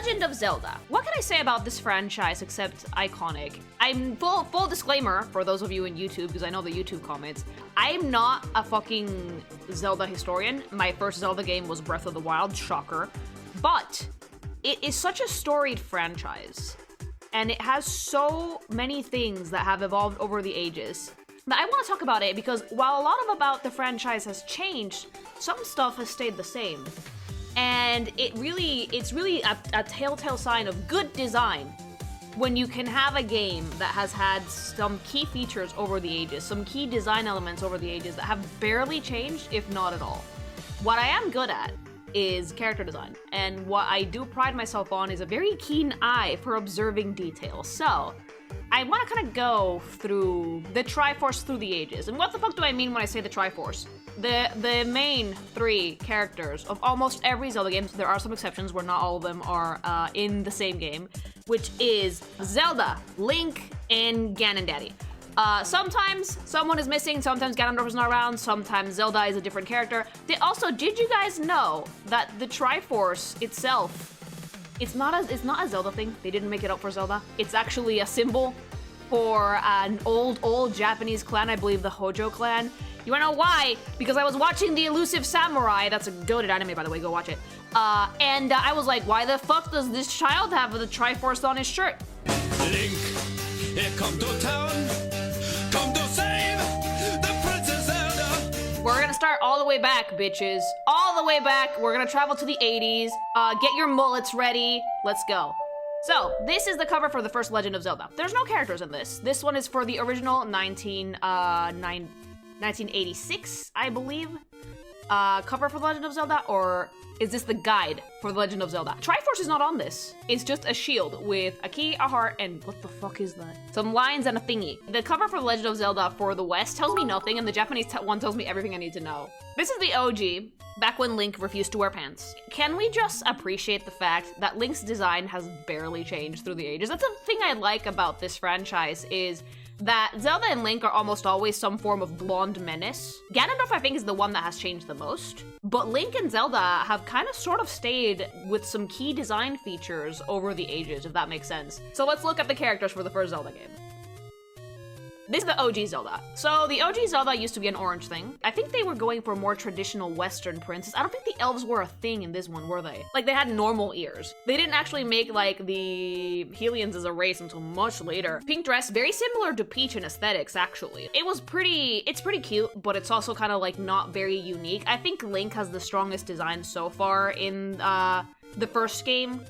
Legend of Zelda. What can I say about this franchise except iconic? I'm full disclaimer for those of you in YouTube, because I know the YouTube comments. I'm not a fucking Zelda historian. My first Zelda game was Breath of the Wild, shocker. But it is such a storied franchise, and it has so many things that have evolved over the ages that I want to talk about it, because while a lot about the franchise has changed, some stuff has stayed the same. And it's really a telltale sign of good design when you can have a game that has had some key features over the ages, some key design elements over the ages that have barely changed, if not at all. What I am good at is character design, and what I do pride myself on is a very keen eye for observing detail. So I want to kind of go through the Triforce through the ages. And what the fuck do I mean when I say the Triforce? The main three characters of almost every Zelda game, so there are some exceptions where not all of them are in the same game, which is Zelda, Link, and Ganon-Daddy. Sometimes someone is missing, sometimes Ganondorf is not around, sometimes Zelda is a different character. Did you guys know that the Triforce itself, it's not a Zelda thing? They didn't make it up for Zelda. It's actually a symbol for an old Japanese clan, I believe the Hojo clan. You wanna know why? Because I was watching The Elusive Samurai. That's a goated anime, by the way, go watch it. And I was like, why the fuck does this child have the Triforce on his shirt? Link, come to town, come to save the Princess Zelda. We're gonna start all the way back, bitches. All the way back. We're gonna travel to the 80s. Get your mullets ready. Let's go. So, this is the cover for the first Legend of Zelda. There's no characters in this. This one is for the original 1986, I believe, cover for The Legend of Zelda, or is this the guide for The Legend of Zelda? Triforce is not on this. It's just a shield with a key, a heart, and what the fuck is that? Some lines and a thingy. The cover for The Legend of Zelda for the West tells me nothing, and the Japanese one tells me everything I need to know. This is the OG, back when Link refused to wear pants. Can we just appreciate the fact that Link's design has barely changed through the ages? That's the thing I like about this franchise, is that Zelda and Link are almost always some form of blonde menace. Ganondorf, I think, is the one that has changed the most. But Link and Zelda have kind of sort of stayed with some key design features over the ages, if that makes sense. So let's look at the characters for the first Zelda game. This is the OG Zelda. So the OG Zelda used to be an orange thing. I think they were going for a more traditional Western princess. I don't think the elves were a thing in this one, were they? Like, they had normal ears. They didn't actually make, like, the Hylians as a race until much later. Pink dress, very similar to Peach in aesthetics, actually. It's pretty cute, but it's also kind of, like, not very unique. I think Link has the strongest design so far in the first game.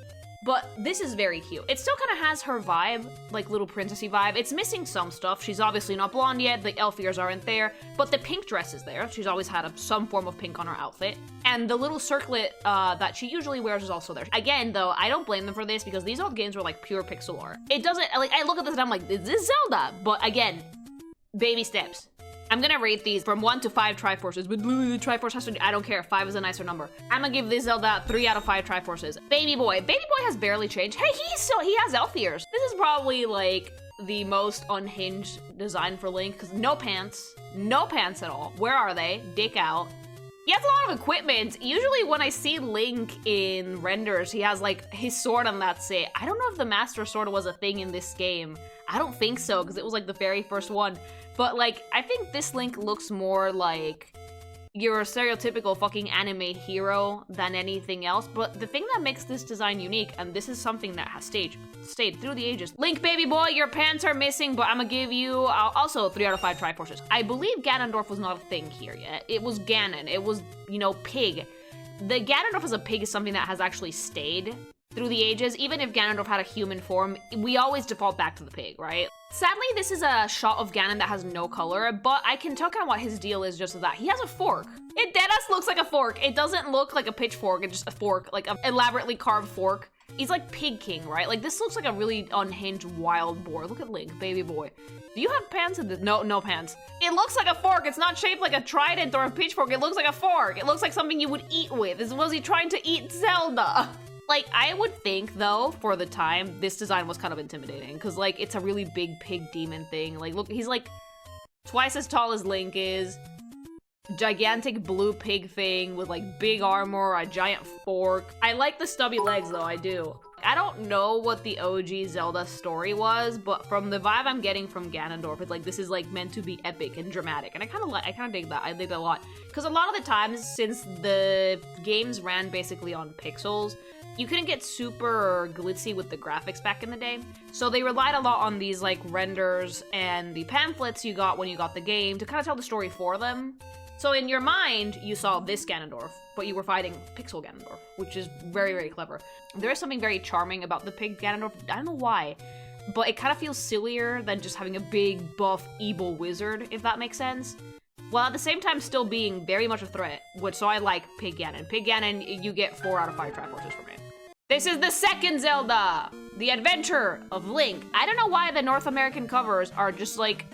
But this is very cute. It still kind of has her vibe, like little princessy vibe. It's missing some stuff. She's obviously not blonde yet, the elf ears aren't there, but the pink dress is there. She's always had some form of pink on her outfit. And the little circlet that she usually wears is also there. Again, though, I don't blame them for this, because these old games were like pure pixel art. It doesn't, like, I look at this and I'm like, is this Zelda? But again, baby steps. I'm gonna rate these from 1 to 5 Triforces, but the Triforce has to, I don't care, 5 is a nicer number. I'm gonna give this Zelda 3 out of 5 Triforces. Baby Boy has barely changed. Hey, he has elf ears. This is probably like the most unhinged design for Link, because no pants at all. Where are they? Dick out. He has a lot of equipment. Usually when I see Link in renders, he has like his sword and that's it. I don't know if the Master Sword was a thing in this game. I don't think so, because it was like the very first one. But like, I think this Link looks more like your stereotypical fucking anime hero than anything else. But the thing that makes this design unique, and this is something that has stayed through the ages. Link, baby boy, your pants are missing, but I'm gonna give you also 3 out of 5 Triforces. I believe Ganondorf was not a thing here yet. It was Ganon. It was, you know, pig. The Ganondorf as a pig is something that has actually stayed through the ages. Even if Ganondorf had a human form, we always default back to the pig, right? Sadly, this is a shot of Ganon that has no color, but I can tell kind of what his deal is just with that. He has a fork. It deadass looks like a fork. It doesn't look like a pitchfork, it's just a fork, like an elaborately carved fork. He's like Pig King, right? Like, this looks like a really unhinged wild boar. Look at Link, baby boy. Do you have pants in this? No, no pants. It looks like a fork. It's not shaped like a trident or a pitchfork. It looks like a fork. It looks like something you would eat with. Was he trying to eat Zelda? Like, I would think, though, for the time, this design was kind of intimidating. Because, like, it's a really big pig demon thing. Like, look, he's, like, twice as tall as Link is. Gigantic blue pig thing with, like, big armor, a giant fork. I like the stubby legs, though, I do. I don't know what the OG Zelda story was, but from the vibe I'm getting from Ganondorf, it's like this is like meant to be epic and dramatic, and I kind of dig that. I dig that a lot because a lot of the times since the games ran basically on pixels, you couldn't get super glitzy with the graphics back in the day, so they relied a lot on these like renders and the pamphlets you got when you got the game to kind of tell the story for them. So in your mind, you saw this Ganondorf, but you were fighting Pixel Ganondorf, which is very, very clever. There is something very charming about the pig Ganondorf. I don't know why, but it kind of feels sillier than just having a big, buff, evil wizard, if that makes sense. While at the same time still being very much a threat, so I like Pig Ganon. Pig Ganon, you get 4 out of 5 Triforces from it. This is the second Zelda! The Adventure of Link. I don't know why the North American covers are just like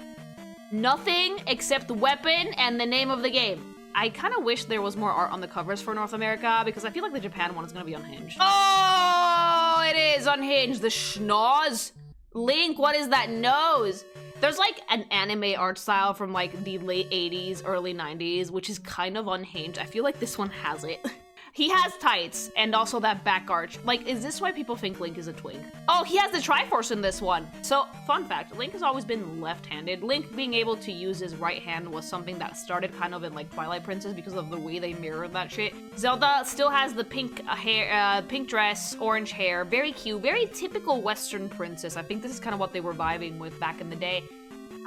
nothing except weapon and the name of the game. I kind of wish there was more art on the covers for North America because I feel like the Japan one is going to be unhinged. Oh, it is unhinged. The schnoz. Link, what is that nose? There's like an anime art style from like the late 80s, early 90s, which is kind of unhinged. I feel like this one has it. He has tights and also that back arch. Like, is this why people think Link is a twink? Oh, he has the Triforce in this one. So, fun fact, Link has always been left-handed. Link being able to use his right hand was something that started kind of in like Twilight Princess because of the way they mirrored that shit. Zelda still has the pink hair, pink dress, orange hair, very cute, very typical Western princess. I think this is kind of what they were vibing with back in the day.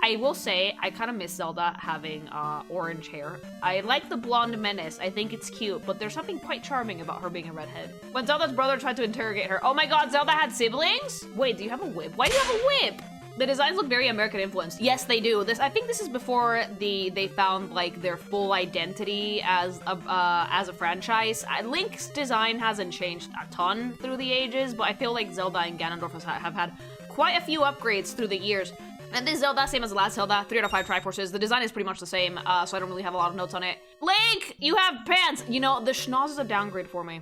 I will say, I kind of miss Zelda having orange hair. I like the blonde menace. I think it's cute, but there's something quite charming about her being a redhead. When Zelda's brother tried to interrogate her, oh my god, Zelda had siblings? Wait, do you have a whip? Why do you have a whip? The designs look very American influenced. Yes, they do. I think this is before they found like their full identity as a franchise. Link's design hasn't changed a ton through the ages, but I feel like Zelda and Ganondorf have had quite a few upgrades through the years. And this Zelda, same as the last Zelda, 3 out of 5 Triforces. The design is pretty much the same, so I don't really have a lot of notes on it. Link, you have pants! You know, the schnoz is a downgrade for me.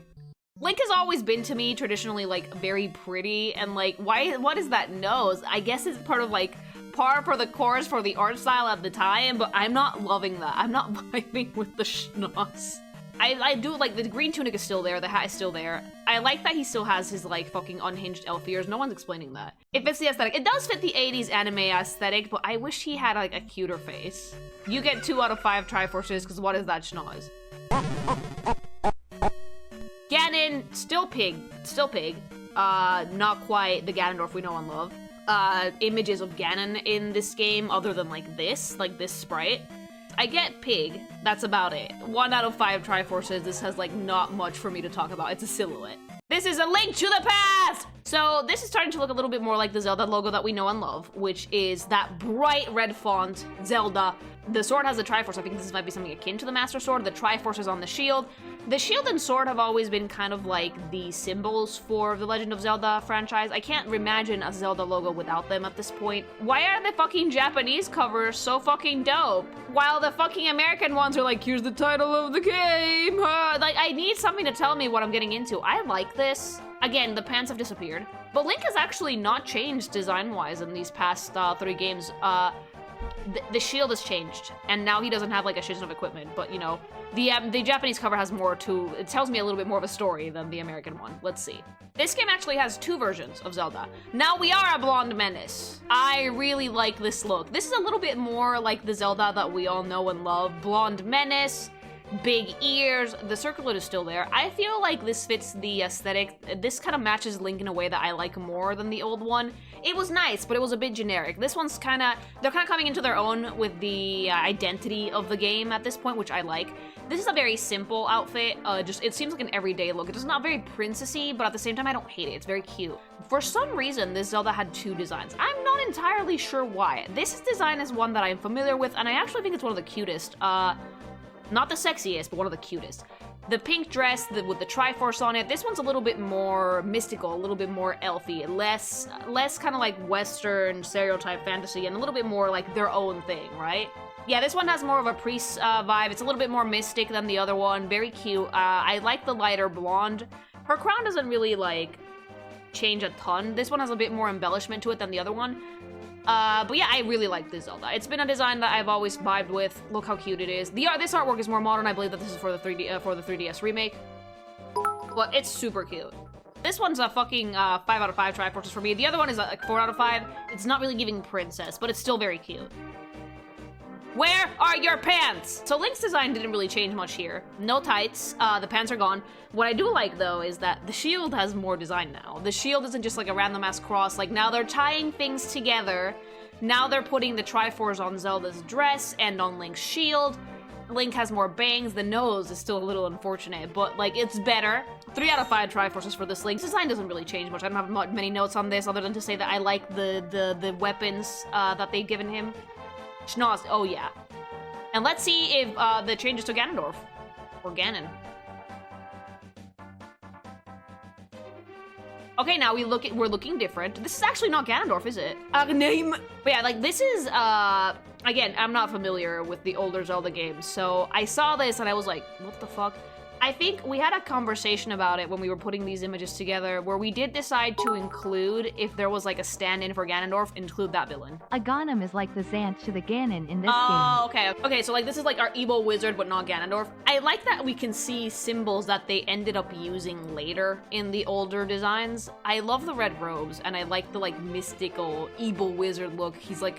Link has always been, to me, traditionally, like, very pretty, and, like, what is that nose? I guess it's part of, like, par for the course for the art style at the time, but I'm not loving that. I'm not vibing with the schnoz. I do, like, the green tunic is still there, the hat is still there. I like that he still has his, like, fucking unhinged elf ears. No one's explaining that. It fits the aesthetic. It does fit the 80s anime aesthetic, but I wish he had, like, a cuter face. You get 2 out of 5 Triforces, because what is that schnoz? Ganon, still pig. Still pig. Not quite the Ganondorf we know and love. Images of Ganon in this game, other than, like, this sprite. I get pig, that's about it. 1 out of 5 Triforces, this has like not much for me to talk about, it's a silhouette. This is a link to the past! So this is starting to look a little bit more like the Zelda logo that we know and love, which is that bright red font, Zelda. The sword has a Triforce. I think this might be something akin to the Master Sword. The Triforce is on the shield. The shield and sword have always been kind of like the symbols for the Legend of Zelda franchise. I can't imagine a Zelda logo without them at this point. Why are the fucking Japanese covers so fucking dope? While the fucking American ones are like, here's the title of the game. Like, I need something to tell me what I'm getting into. I like this. Again, the pants have disappeared. But Link has actually not changed design-wise in these past 3 games. The shield has changed, and now he doesn't have like a shit ton of equipment, but you know, the Japanese cover has more to, it tells me a little bit more of a story than the American one. Let's see. This game actually has 2 versions of Zelda. Now we are a blonde menace. I really like this look. This is a little bit more like the Zelda that we all know and love. Blonde menace, big ears, the circlet is still there. I feel like this fits the aesthetic. This kind of matches Link in a way that I like more than the old one. It was nice, but it was a bit generic. This one's they're kind of coming into their own with the identity of the game at this point, which I like. This is a very simple outfit, it seems like an everyday look. It's not very princessy, but at the same time, I don't hate it. It's very cute. For some reason, this Zelda had 2 designs. I'm not entirely sure why. This design is one that I'm familiar with, and I actually think it's one of the cutest. Not the sexiest, but one of the cutest. The pink dress with the Triforce on it, this one's a little bit more mystical, a little bit more elfy, less kind of like Western stereotype fantasy, and a little bit more like their own thing, right? Yeah, this one has more of a priest vibe. It's a little bit more mystic than the other one. Very cute. I like the lighter blonde. Her crown doesn't really like change a ton. This one has a bit more embellishment to it than the other one. But yeah, I really like this Zelda. It's been a design that I've always vibed with. Look how cute it is. This artwork is more modern. I believe that this is for the 3DS remake. But it's super cute. This one's a fucking 5 out of 5 Triforces for me. The other one is like 4 out of 5. It's not really giving princess, but it's still very cute. Where are your pants? So Link's design didn't really change much here. No tights, the pants are gone. What I do like though is that the shield has more design now. The shield isn't just like a random ass cross, like now they're tying things together. Now they're putting the Triforce on Zelda's dress and on Link's shield. Link has more bangs, the nose is still a little unfortunate, but like it's better. 3 out of 5 Triforces for this Link. This design doesn't really change much. I don't have many notes on this other than to say that I like the weapons that they've given him. Schnoz, oh yeah. And let's see if the changes to Ganondorf. Or Ganon. Okay, now we're looking different. This is actually not Ganondorf, is it? Name. But yeah, like this is again, I'm not familiar with the older Zelda games, so I saw this and I was like, what the fuck? I think we had a conversation about it when we were putting these images together, where we did decide to include, if there was like a stand-in for Ganondorf, include that villain. A Ganon is like the Xanth to the Ganon in this game. Oh, okay. Okay, so like this is like our evil wizard, but not Ganondorf. I like that we can see symbols that they ended up using later in the older designs. I love the red robes, and I like the like mystical evil wizard look. He's like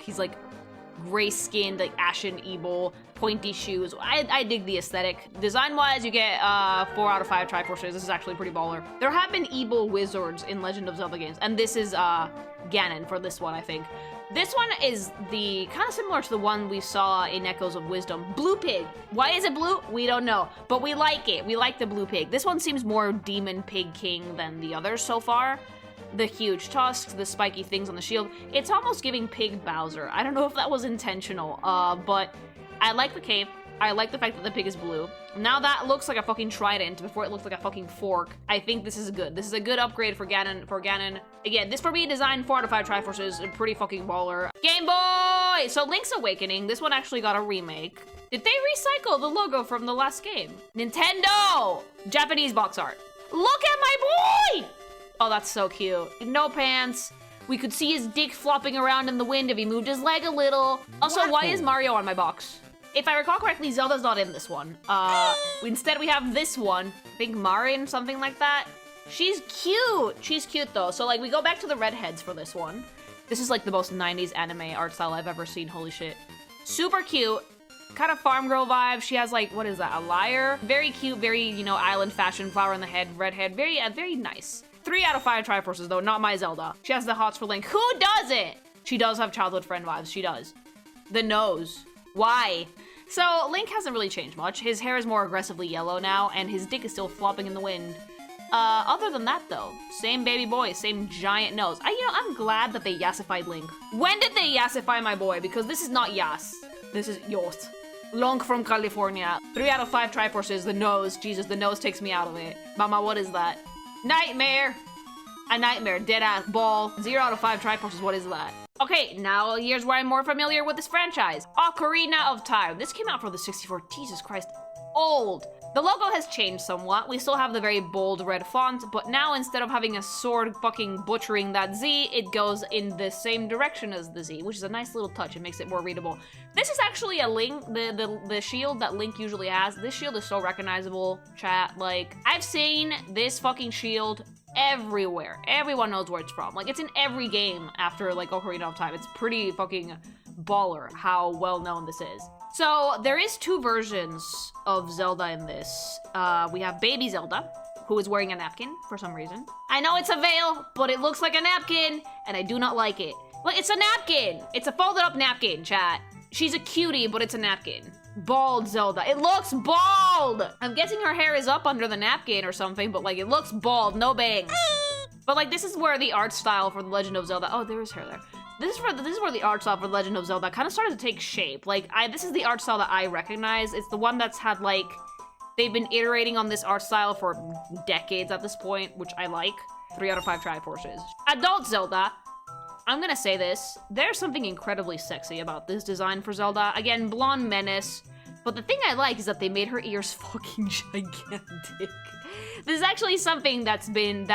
gray-skinned, like ashen evil, pointy shoes. I dig the aesthetic. Design-wise, you get 4 out of 5 Triforces. This is actually pretty baller. There have been evil wizards in Legend of Zelda games, and this is Ganon for this one, I think. This one is the kind of similar to the one we saw in Echoes of Wisdom. Blue pig. Why is it blue? We don't know, but we like it. We like the blue pig. This one seems more demon pig king than the others so far. The huge tusks, the spiky things on the shield. It's almost giving Pig Bowser. I don't know if that was intentional, but I like the cape. I like the fact that the pig is blue. Now that looks like a fucking trident before it looks like a fucking fork. I think this is good. This is a good upgrade for Ganon. Again, this for me, design 4 out of 5 Triforces, pretty fucking baller. Game Boy! So Link's Awakening, this one actually got a remake. Did they recycle the logo from the last game? Nintendo! Japanese box art. Look at my boy! Oh, that's so cute. No pants. We could see his dick flopping around in the wind if he moved his leg a little. Also, why is Mario on my box? If I recall correctly, Zelda's not in this one. Instead we have this one. I think Marin, something like that. She's cute. She's cute though. So like we go back to the redheads for this one. This is like the most 90s anime art style I've ever seen. Holy shit. Super cute. Kind of farm girl vibe. She has like, what is that? A lyre? Very cute, very, you know, island fashion, flower in the head, redhead. Very, very nice. 3 out of 5 Triforces though, not my Zelda. She has the hots for Link. Who doesn't? She does have childhood friend vibes. She does. The nose. Why? So Link hasn't really changed much. His hair is more aggressively yellow now, and his dick is still flopping in the wind. Other than that though, same baby boy, same giant nose. I'm glad that they yassified Link. When did they yassify my boy? Because this is not Yas. This is Yos. Link from California. 3 out of 5 Triforces, the nose. Jesus, the nose takes me out of it. Mama, what is that? Nightmare. A nightmare. Dead ass ball. 0 out of 5 Triforces, what is that? Okay, now here's where I'm more familiar with this franchise. Ocarina of Time. This came out for the 64. Jesus Christ. Old. The logo has changed somewhat. We still have the very bold red font, but now instead of having a sword fucking butchering that Z, it goes in the same direction as the Z, which is a nice little touch. It makes it more readable. This is actually a Link, the shield that Link usually has. This shield is so recognizable, chat. Like, I've seen this fucking shield everywhere. Everyone knows where it's from. Like, it's in every game after, like, Ocarina of Time. It's pretty fucking baller how well known this is. So, there is 2 versions of Zelda in this. We have Baby Zelda, who is wearing a napkin for some reason. I know it's a veil, but it looks like a napkin, and I do not like it. Look, it's a napkin! It's a folded up napkin, chat. She's a cutie, but it's a napkin. Bald Zelda. It looks bald! I'm guessing her hair is up under the napkin or something, but like, it looks bald, no bangs. But like, this is where the art style for The Legend of Zelda, oh, there is hair there. This is where the art style for The Legend of Zelda kind of started to take shape. Like, this is the art style that I recognize. It's the one that's had, like, they've been iterating on this art style for decades at this point, which I like. 3 out of 5 Triforces. Adult Zelda. I'm gonna say this. There's something incredibly sexy about this design for Zelda. Again, blonde menace. But the thing I like is that they made her ears fucking gigantic. This is actually something that's been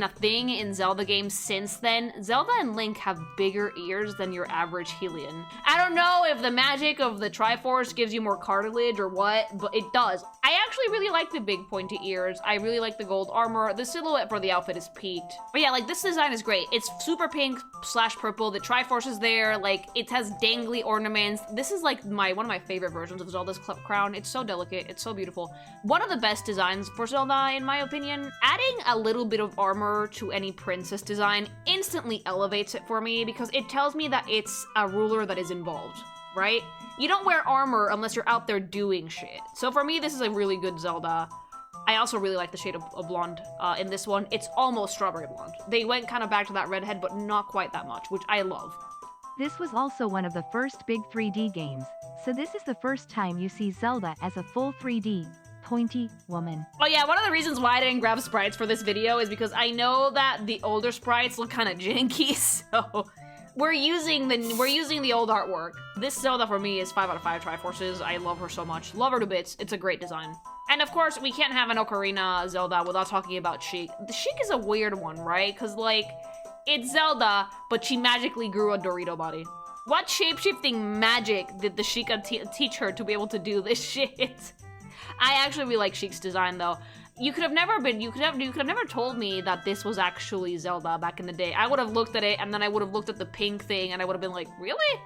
a thing in Zelda games since then. Zelda and Link have bigger ears than your average Hylian. I don't know if the magic of the Triforce gives you more cartilage or what, but it does. I actually really like the big pointy ears. I really like the gold armor. The silhouette for the outfit is peaked. But yeah, like this design is great. It's super pink / purple. The Triforce is there. Like it has dangly ornaments. This is like one of my favorite versions of Zelda's crown. It's so delicate. It's so beautiful. One of the best designs for Zelda, in my opinion. Adding a little bit of armor to any princess design instantly elevates it for me because it tells me that it's a ruler that is involved, right? You don't wear armor unless you're out there doing shit. So for me, this is a really good Zelda. I also really like the shade of blonde in this one. It's almost strawberry blonde. They went kind of back to that redhead, but not quite that much, which I love. This was also one of the first big 3D games, so this is the first time you see Zelda as a full 3D, pointy woman. Oh yeah, one of the reasons why I didn't grab sprites for this video is because I know that the older sprites look kind of janky, so we're using the old artwork. This Zelda for me is 5 out of 5 Triforces. I love her so much. Love her to bits. It's a great design. And of course, we can't have an Ocarina Zelda without talking about Sheik. The Sheik is a weird one, right? Because like, it's Zelda, but she magically grew a Dorito body. What shape-shifting magic did the Sheikah teach her to be able to do this shit? I actually really like Sheik's design though. You could have never told me that this was actually Zelda back in the day. I would have looked at it and then I would have looked at the pink thing and I would have been like, really?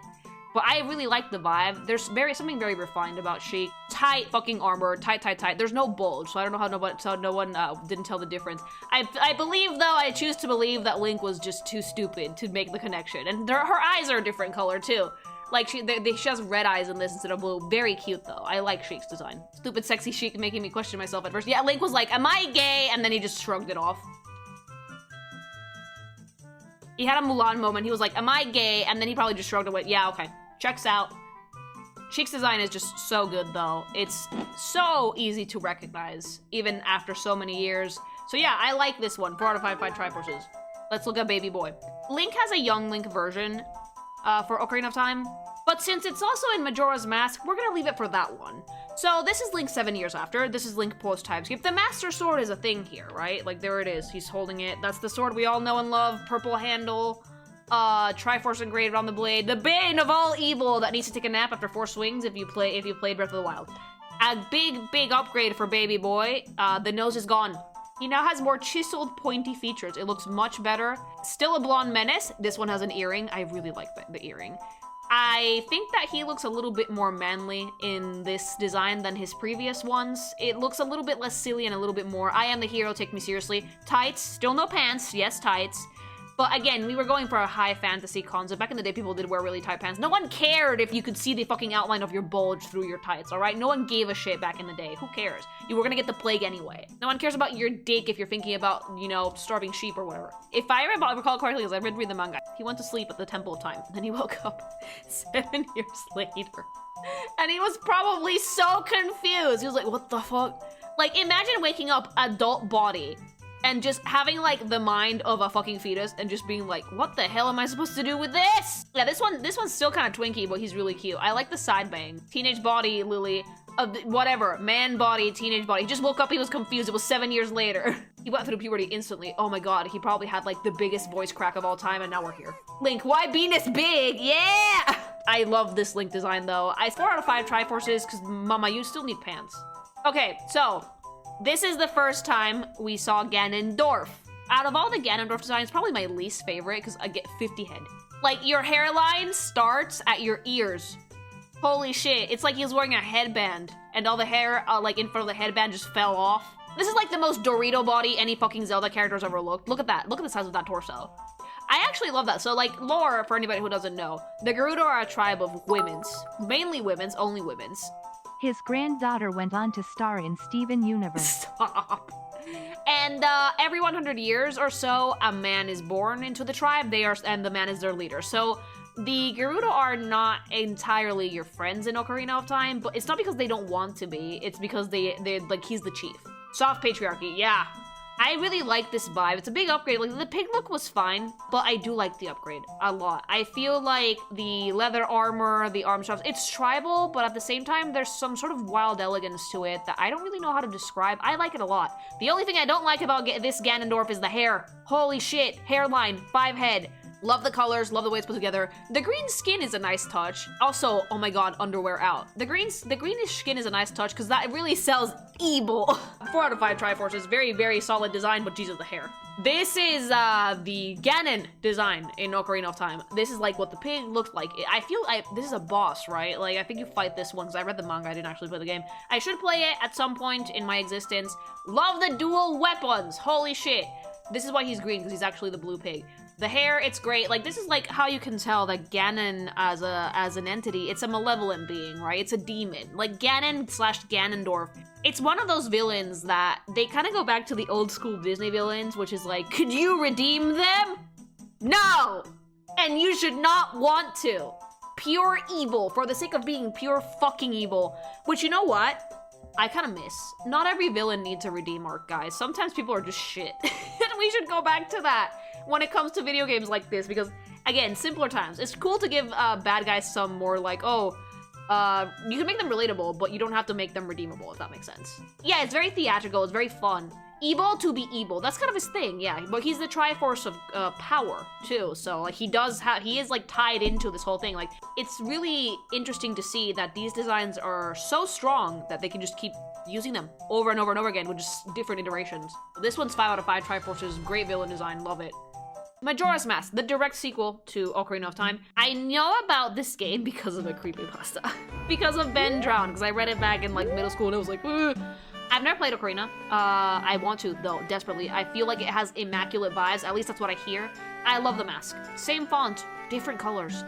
But I really like the vibe. There's something very refined about Sheik. Tight fucking armor, tight. There's no bulge, so I don't know how no one didn't tell the difference. I believe though, I choose to believe that Link was just too stupid to make the connection. And her eyes are a different color too. Like, she has red eyes in this instead of blue. Very cute, though. I like Sheik's design. Stupid, sexy Sheik making me question myself at first. Yeah, Link was like, am I gay? And then he just shrugged it off. He had a Mulan moment. He was like, am I gay? And then he probably just shrugged away. Yeah, okay. Checks out. Sheik's design is just so good, though. It's so easy to recognize, even after so many years. So yeah, I like this one. 4 out of 5 Triforces. Let's look at Baby Boy. Link has a young Link version for Ocarina of Time. But since it's also in Majora's Mask, we're gonna leave it for that one. So this is Link 7 years after. This is Link post-time skip. The Master Sword is a thing here, right? Like, there it is. He's holding it. That's the sword we all know and love. Purple handle. Triforce engraved on the blade. The bane of all evil that needs to take a nap after 4 swings if you played Breath of the Wild. A big upgrade for Baby Boy. The nose is gone. He now has more chiseled, pointy features. It looks much better. Still a blonde menace. This one has an earring. I really like the earring. I think that he looks a little bit more manly in this design than his previous ones. It looks a little bit less silly and a little bit more, I am the hero, take me seriously. Tights, still no pants. Yes, tights. But again, we were going for a high fantasy concept. Back in the day, people did wear really tight pants. No one cared if you could see the fucking outline of your bulge through your tights, all right? No one gave a shit back in the day. Who cares? You were gonna get the plague anyway. No one cares about your dick if you're thinking about, you know, starving sheep or whatever. If I recall correctly, because I read the manga, he went to sleep at the Temple of Time. Then he woke up 7 years later. And he was probably so confused. He was like, what the fuck? Like, imagine waking up adult body and just having, like, the mind of a fucking fetus and just being like, what the hell am I supposed to do with this? Yeah, this one's still kind of twinky, but he's really cute. I like the side bang. Teenage body, Lily. Whatever. Man body, teenage body. He just woke up, he was confused. It was 7 years later. He went through puberty instantly. Oh my god, he probably had, like, the biggest voice crack of all time, and now we're here. Link, why Venus big? Yeah! I love this Link design, though. 4 out of 5 Triforces, because, mama, you still need pants. Okay, so this is the first time we saw Ganondorf. Out of all the Ganondorf designs, probably my least favorite, because I get 50 head. Like, your hairline starts at your ears. Holy shit, it's like he was wearing a headband, and all the hair, like, in front of the headband just fell off. This is like the most Dorito body any fucking Zelda character's ever looked. Look at that. Look at the size of that torso. I actually love that. So, like, lore, for anybody who doesn't know, the Gerudo are a tribe of women's. Mainly women's, only women's. His granddaughter went on to star in Steven Universe. Stop. And every 100 years or so, a man is born into the tribe. And the man is their leader. So the Gerudo are not entirely your friends in Ocarina of Time, but it's not because they don't want to be. It's because they like, he's the chief. Soft patriarchy, yeah. I really like this vibe. It's a big upgrade. Like, the pig look was fine, but I do like the upgrade a lot. I feel like the leather armor, the arm straps, it's tribal, but at the same time, there's some sort of wild elegance to it that I don't really know how to describe. I like it a lot. The only thing I don't like about this Ganondorf is the hair. Holy shit, hairline, 5 head. Love the colors, love the way it's put together. The green skin is a nice touch. Also, oh my god, underwear out. The greenish skin is a nice touch because that really sells evil. 4 out of 5 Triforces. Very, very solid design, but Jesus, the hair. This is the Ganon design in Ocarina of Time. This is like what the pig looked like. I feel this is a boss, right? Like, I think you fight this one because I read the manga, I didn't actually play the game. I should play it at some point in my existence. Love the dual weapons. Holy shit. This is why he's green, because he's actually the blue pig. The hair, it's great. Like, this is like how you can tell that Ganon as an entity, it's a malevolent being, right? It's a demon. Like Ganon / Ganondorf. It's one of those villains that they kind of go back to the old school Disney villains, which is like, could you redeem them? No! And you should not want to. Pure evil for the sake of being pure fucking evil. Which, you know what? I kind of miss. Not every villain needs a redeem arc, guys. Sometimes people are just shit. And we should go back to that when it comes to video games like this, because, again, simpler times. It's cool to give bad guys some more, like, you can make them relatable, but you don't have to make them redeemable, if that makes sense. Yeah, it's very theatrical, it's very fun. Evil to be evil, that's kind of his thing, yeah. But he's the Triforce of power, too, so, like, he is, like, tied into this whole thing. Like, it's really interesting to see that these designs are so strong that they can just keep using them over and over and over again with just different iterations. This one's 5 out of 5 Triforces, great villain design, love it. Majora's Mask, the direct sequel to Ocarina of Time. I know about this game because of a creepypasta. Because of Ben Drown, because I read it back in like middle school and it was like, ugh. I've never played Ocarina. I want to, though, desperately. I feel like it has immaculate vibes, at least that's what I hear. I love the mask. Same font, different colors.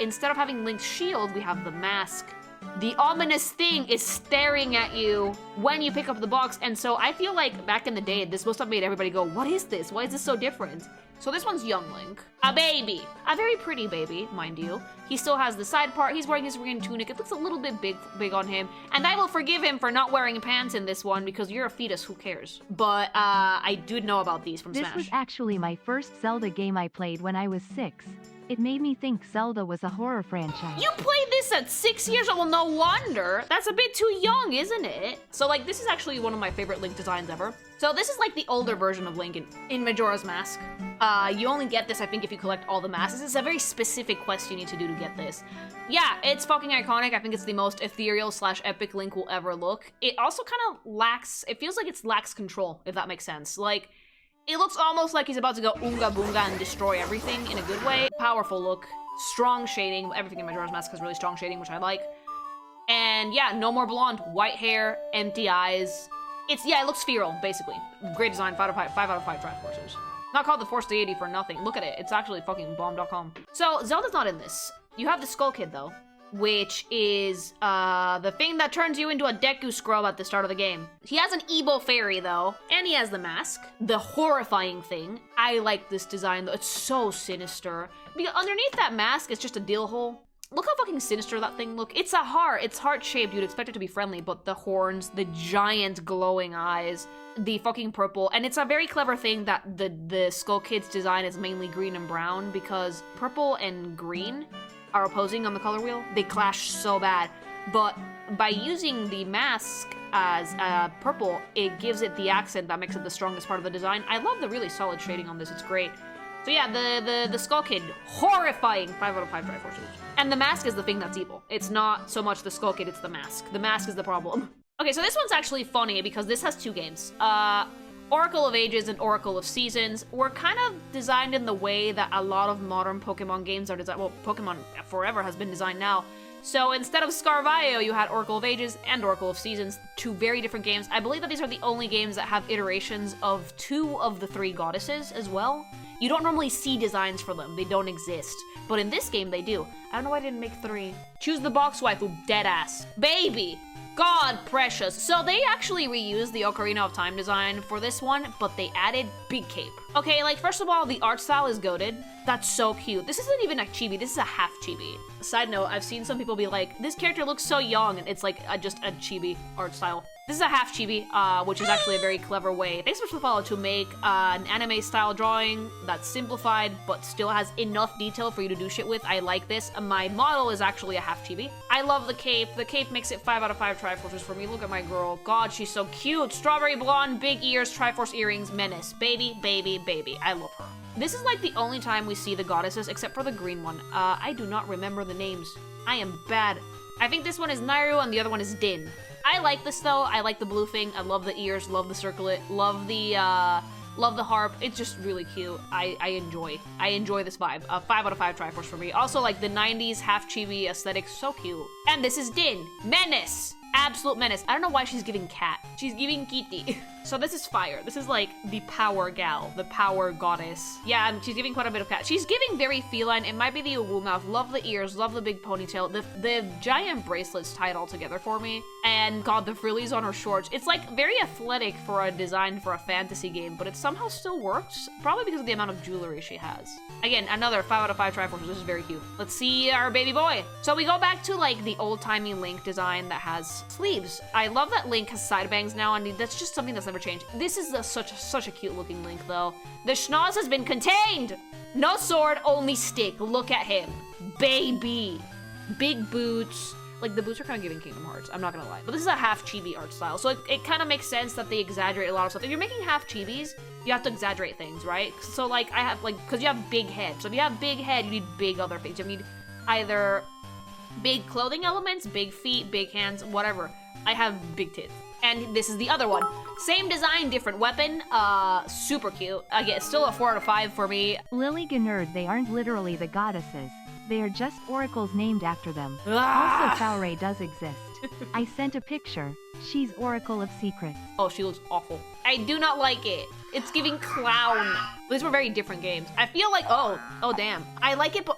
Instead of having Link's shield, we have the mask. The ominous thing is staring at you when you pick up the box, and so I feel like back in the day, this must have made everybody go, what is this? Why is this so different? So this one's young Link. A baby. A very pretty baby, mind you. He still has the side part. He's wearing his green tunic. It looks a little bit big on him. And I will forgive him for not wearing pants in this one because you're a fetus, who cares? But I do know about these from Smash. This was actually my first Zelda game I played when I was 6. It made me think Zelda was a horror franchise. You played this at 6 years old? Well, no wonder. That's a bit too young, isn't it? So, like, this is actually one of my favorite Link designs ever. So this is like the older version of Link in Majora's Mask. You only get this, I think, if you collect all the masks. It's a very specific quest you need to do to get this. Yeah, it's fucking iconic. I think it's the most ethereal / epic Link will ever look. It also kind of lacks, it feels like it lacks control, if that makes sense. Like, it looks almost like he's about to go Oonga Boonga and destroy everything in a good way. Powerful look, strong shading. Everything in Majora's Mask has really strong shading, which I like. And yeah, no more blonde. White hair, empty eyes. It looks feral, basically. Great design, 5 out of 5 Triforces. Not called the Force Deity for nothing. Look at it, it's actually fucking bomb.com. So, Zelda's not in this. You have the Skull Kid, though, which is the thing that turns you into a Deku Scrub at the start of the game. He has an Ebo Fairy, though, and he has the mask. The horrifying thing. I like this design, though. It's so sinister. Because underneath that mask, it's just a dill hole. Look how fucking sinister that thing look. It's a heart. It's heart-shaped. You'd expect it to be friendly, but the horns, the giant glowing eyes, the fucking purple, and it's a very clever thing that the Skull Kid's design is mainly green and brown because purple and green are opposing on the color wheel. They clash so bad, but by using the mask as purple, it gives it the accent that makes it the strongest part of the design. I love the really solid shading on this. It's great. So yeah, the Skull Kid, horrifying, 5 out of 5 Triforces. And the mask is the thing that's evil. It's not so much the Skull Kid, it's the mask. The mask is the problem. Okay, so this one's actually funny because this has 2 games. Oracle of Ages and Oracle of Seasons were kind of designed in the way that a lot of modern Pokemon games are designed. Well, Pokemon Forever has been designed now. So instead of Scarvaio, you had Oracle of Ages and Oracle of Seasons, 2 very different games. I believe that these are the only games that have iterations of 2 of the 3 goddesses as well. You don't normally see designs for them, they don't exist. But in this game, they do. I don't know why I didn't make 3. Choose the box waifu, deadass. Baby! God precious. So they actually reused the Ocarina of Time design for this one, but they added Big Cape. Okay, like, first of all, the art style is goated. That's so cute. This isn't even a chibi, this is a half chibi. Side note, I've seen some people be like, this character looks so young, and it's like just a chibi art style. This is a half chibi, which is actually a very clever way. Thanks so much for the follow to make an anime-style drawing that's simplified, but still has enough detail for you to do shit with. I like this. My model is actually a half chibi. I love the cape. The cape makes it 5 out of 5 Triforces for me. Look at my girl. God, she's so cute. Strawberry blonde, big ears, Triforce earrings, menace. Baby, baby, baby. I love her. This is like the only time we see the goddesses, except for the green one. I do not remember the names. I am bad. I think this one is Nairu and the other one is Din. I like this though. I like the blue thing. I love the ears, love the circlet, love the harp. It's just really cute. I enjoy this vibe. 5 out of 5 Triforce for me. Also like the 90s half chibi aesthetic, so cute. And this is Din. Menace! Absolute menace. I don't know why she's giving cat. She's giving kitty. So this is fire. This is like the power gal, the power goddess. Yeah, and she's giving quite a bit of cat. She's giving very feline. It might be the uwu mouth. Love the ears, love the big ponytail. The giant bracelets tied all together for me. And God, the frillies on her shorts. It's like very athletic for a design for a fantasy game, but it somehow still works. Probably because of the amount of jewelry she has. Again, another 5 out of 5 Triforces. This is very cute. Let's see our baby boy. So we go back to like the old-timey Link design that has sleeves. I love that Link has side bangs now, and that's just something that's never changed. This is such a cute looking Link though. The schnoz has been contained! No sword, only stick. Look at him. Baby. Big boots. Like, the boots are kind of giving Kingdom Hearts, I'm not gonna lie. But this is a half chibi art style, so it kind of makes sense that they exaggerate a lot of stuff. If you're making half chibis, you have to exaggerate things, right? So, like, I have, like, because you have big head. So if you have big head, you need big other things. You need either big clothing elements, big feet, big hands, whatever. I have big tits. And this is the other one. Same design, different weapon. Super cute. Again, still a 4 out of 5 for me. Lily Gennard, they aren't literally the goddesses. They are just oracles named after them. Ah! Also, Faure does exist. I sent a picture. She's Oracle of Secrets. Oh, she looks awful. I do not like it. It's giving clown. These were very different games. I feel like, oh damn. I like it, but,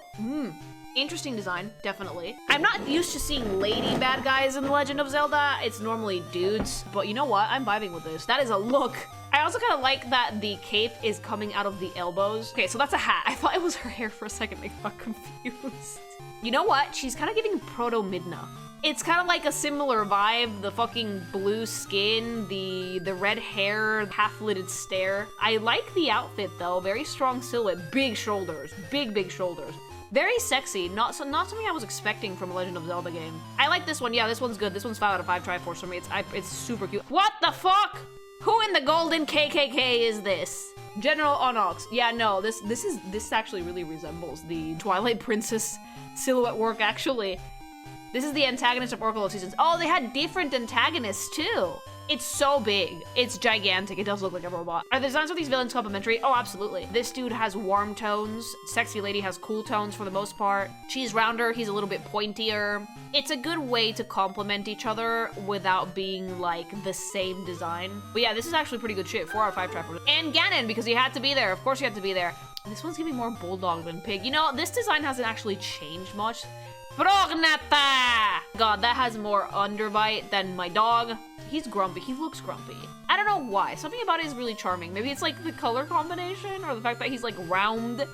interesting design, definitely. I'm not used to seeing lady bad guys in The Legend of Zelda. It's normally dudes, but you know what? I'm vibing with this. That is a look. I also kind of like that the cape is coming out of the elbows. Okay, so that's a hat. I thought it was her hair for a second. I got confused. You know what? She's kind of giving Proto-Midna. It's kind of like a similar vibe. The fucking blue skin, the red hair, half-lidded stare. I like the outfit though. Very strong silhouette. Big shoulders. Big shoulders. Very sexy. Not something I was expecting from a Legend of Zelda game. I like this one. Yeah, this one's good. This one's 5 out of 5 Triforce for me. It's super cute. What the fuck? Who in the golden KKK is this? General Onyx. Yeah, no, this actually really resembles the Twilight Princess silhouette work, actually. This is the antagonist of Oracle of Seasons. Oh, they had different antagonists, too. It's so big. It's gigantic. It does look like a robot. Are the designs of these villains complementary? Oh, absolutely. This dude has warm tones. Sexy lady has cool tones for the most part. She's rounder. He's a little bit pointier. It's a good way to complement each other without being, like, the same design. But yeah, this is actually pretty good shit. 4 out of 5 Triforce. And Ganon, because he had to be there. Of course he had to be there. This one's giving more bulldog than pig. You know, this design hasn't actually changed much. Frognata! God, that has more underbite than my dog. He's grumpy. He looks grumpy. I don't know why. Something about it is really charming. Maybe it's like the color combination or the fact that he's like round.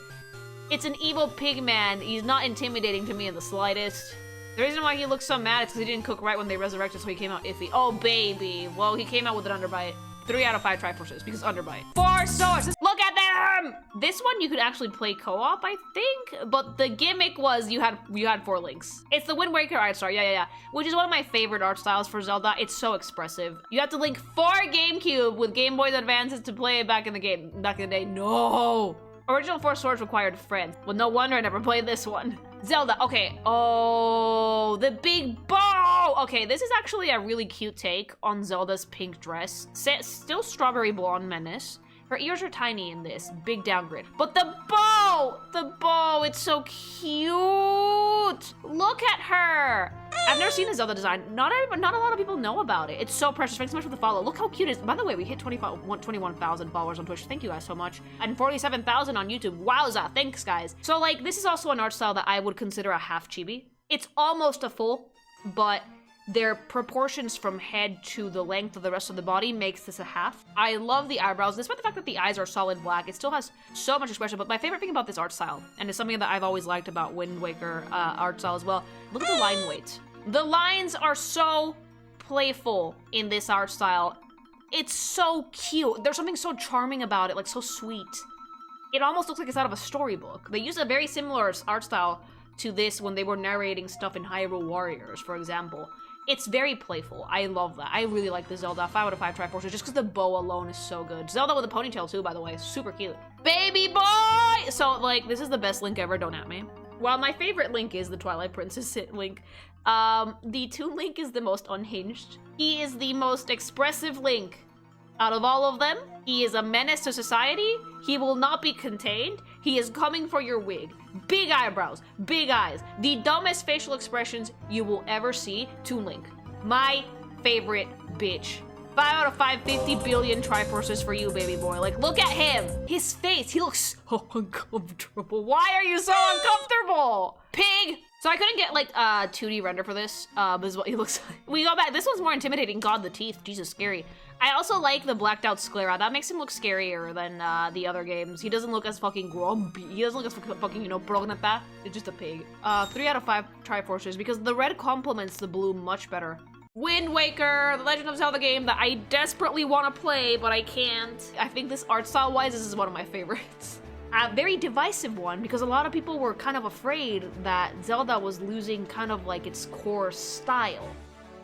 It's an evil pig man. He's not intimidating to me in the slightest. The reason why he looks so mad is because he didn't cook right when they resurrected, so he came out iffy. Oh, baby. Well, he came out with an underbite. 3 out of 5 Triforces because underbite. 4 swords. Look at them! This one you could actually play co-op, I think, but the gimmick was you had 4 links. It's the Wind Waker art style, yeah, which is one of my favorite art styles for Zelda. It's so expressive. You have to link 4 GameCube with Game Boy Advances to play it back in the day. No! Original 4 swords required friends. Well, no wonder I never played this one. Zelda, okay. Oh, the big bow! Okay, this is actually a really cute take on Zelda's pink dress. Still strawberry blonde menace. Her ears are tiny in this, big downgrade. But the bow, it's so cute. Look at her. I've never seen the Zelda design. Not a lot of people know about it. It's so precious. Thanks so much for the follow. Look how cute it is. By the way, we hit 21,000 followers on Twitch. Thank you guys so much. And 47,000 on YouTube. Wowza, thanks guys. So like, this is also an art style that I would consider a half chibi. It's almost a full, but their proportions from head to the length of the rest of the body makes this a half. I love the eyebrows, despite the fact that the eyes are solid black. It still has so much expression, but my favorite thing about this art style, and it's something that I've always liked about Wind Waker art style as well, look at the line weight. The lines are so playful in this art style. It's so cute. There's something so charming about it, like so sweet. It almost looks like it's out of a storybook. They use a very similar art style to this when they were narrating stuff in Hyrule Warriors, for example. It's very playful. I love that. I really like the Zelda. 5 out of 5 Triforces, just because the bow alone is so good. Zelda with a ponytail too, by the way. Super cute. Baby boy! So, like, this is the best Link ever, don't at me. While my favorite Link is the Twilight Princess Link, the Toon Link is the most unhinged. He is the most expressive Link out of all of them. He is a menace to society. He will not be contained. He is coming for your wig. Big eyebrows, big eyes, the dumbest facial expressions you will ever see. Toon Link, my favorite bitch. 5 out of 5, 50 billion Triforces for you, baby boy. Like, look at him. His face, he looks so uncomfortable. Why are you so uncomfortable? Pig! So I couldn't get, like, 2D render for this, this is what he looks like. We go back, this one's more intimidating. God, the teeth, Jesus, scary. I also like the blacked out sclera. That makes him look scarier than, the other games. He doesn't look as fucking grumpy. He doesn't look as fucking, you know, brognata. It's just a pig. 3 out of 5 Triforces, because the red complements the blue much better. Wind Waker, the Legend of Zelda game that I desperately want to play, but I can't. I think this art style-wise, this is one of my favorites. A very divisive one, because a lot of people were kind of afraid that Zelda was losing kind of like its core style.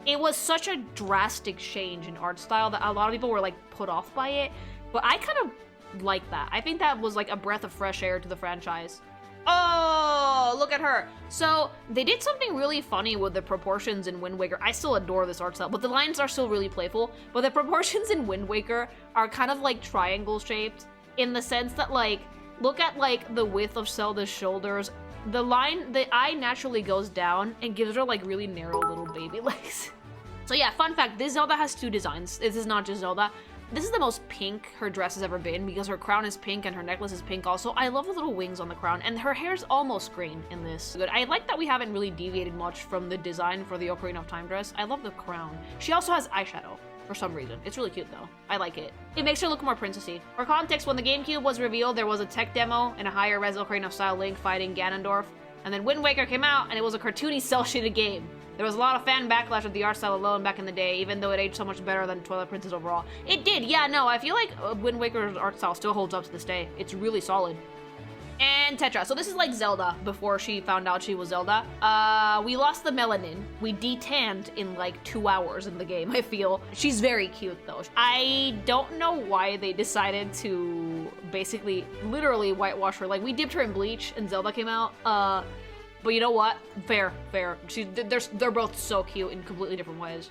It was such a drastic change in art style that a lot of people were like put off by it, but I kind of like that. I think that was like a breath of fresh air to the franchise. Oh, look at her. So they did something really funny with the proportions in Wind Waker. I still adore this art style, but the lines are still really playful. But the proportions in Wind Waker are kind of like triangle shaped in the sense that, like, look at like the width of Zelda's shoulders. The eye naturally goes down and gives her like really narrow little baby legs. So yeah, fun fact, this Zelda has 2 designs. This is not just Zelda. This is the most pink her dress has ever been because her crown is pink and her necklace is pink also. I love the little wings on the crown, and her hair's almost green in this. Good. I like that we haven't really deviated much from the design for the Ocarina of Time dress. I love the crown. She also has eyeshadow for some reason. It's really cute though. I like it. It makes her look more princessy. For context, when the GameCube was revealed, there was a tech demo and a higher res Ocarina of Style Link fighting Ganondorf. And then Wind Waker came out and it was a cartoony cel-shaded game. There was a lot of fan backlash with the art style alone back in the day, even though it aged so much better than Twilight Princess overall. It did, yeah, no, I feel like Wind Waker's art style still holds up to this day. It's really solid. And Tetra. So this is like Zelda before she found out she was Zelda. We lost the melanin. We detanned in like 2 hours in the game, I feel. She's very cute though. I don't know why they decided to basically literally whitewash her. Like, we dipped her in bleach and Zelda came out. But you know what? Fair. They're both so cute in completely different ways.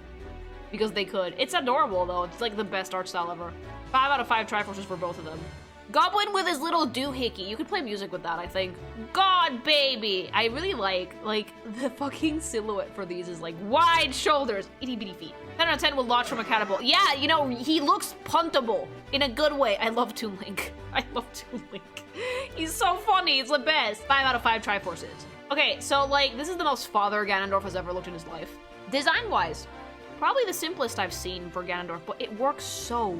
Because they could. It's adorable though. It's like the best art style ever. 5 out of 5 Triforces for both of them. Goblin with his little doohickey. You could play music with that, I think. God, baby! I really like the fucking silhouette for these is like wide shoulders, itty bitty feet. 10 out of 10 will launch from a catapult. Yeah, you know, he looks puntable in a good way. I love Toon Link. I love Toon Link. He's so funny. It's the best. 5 out of 5 Triforces. Okay, so like this is the most father Ganondorf has ever looked in his life. Design-wise, probably the simplest I've seen for Ganondorf, but it works so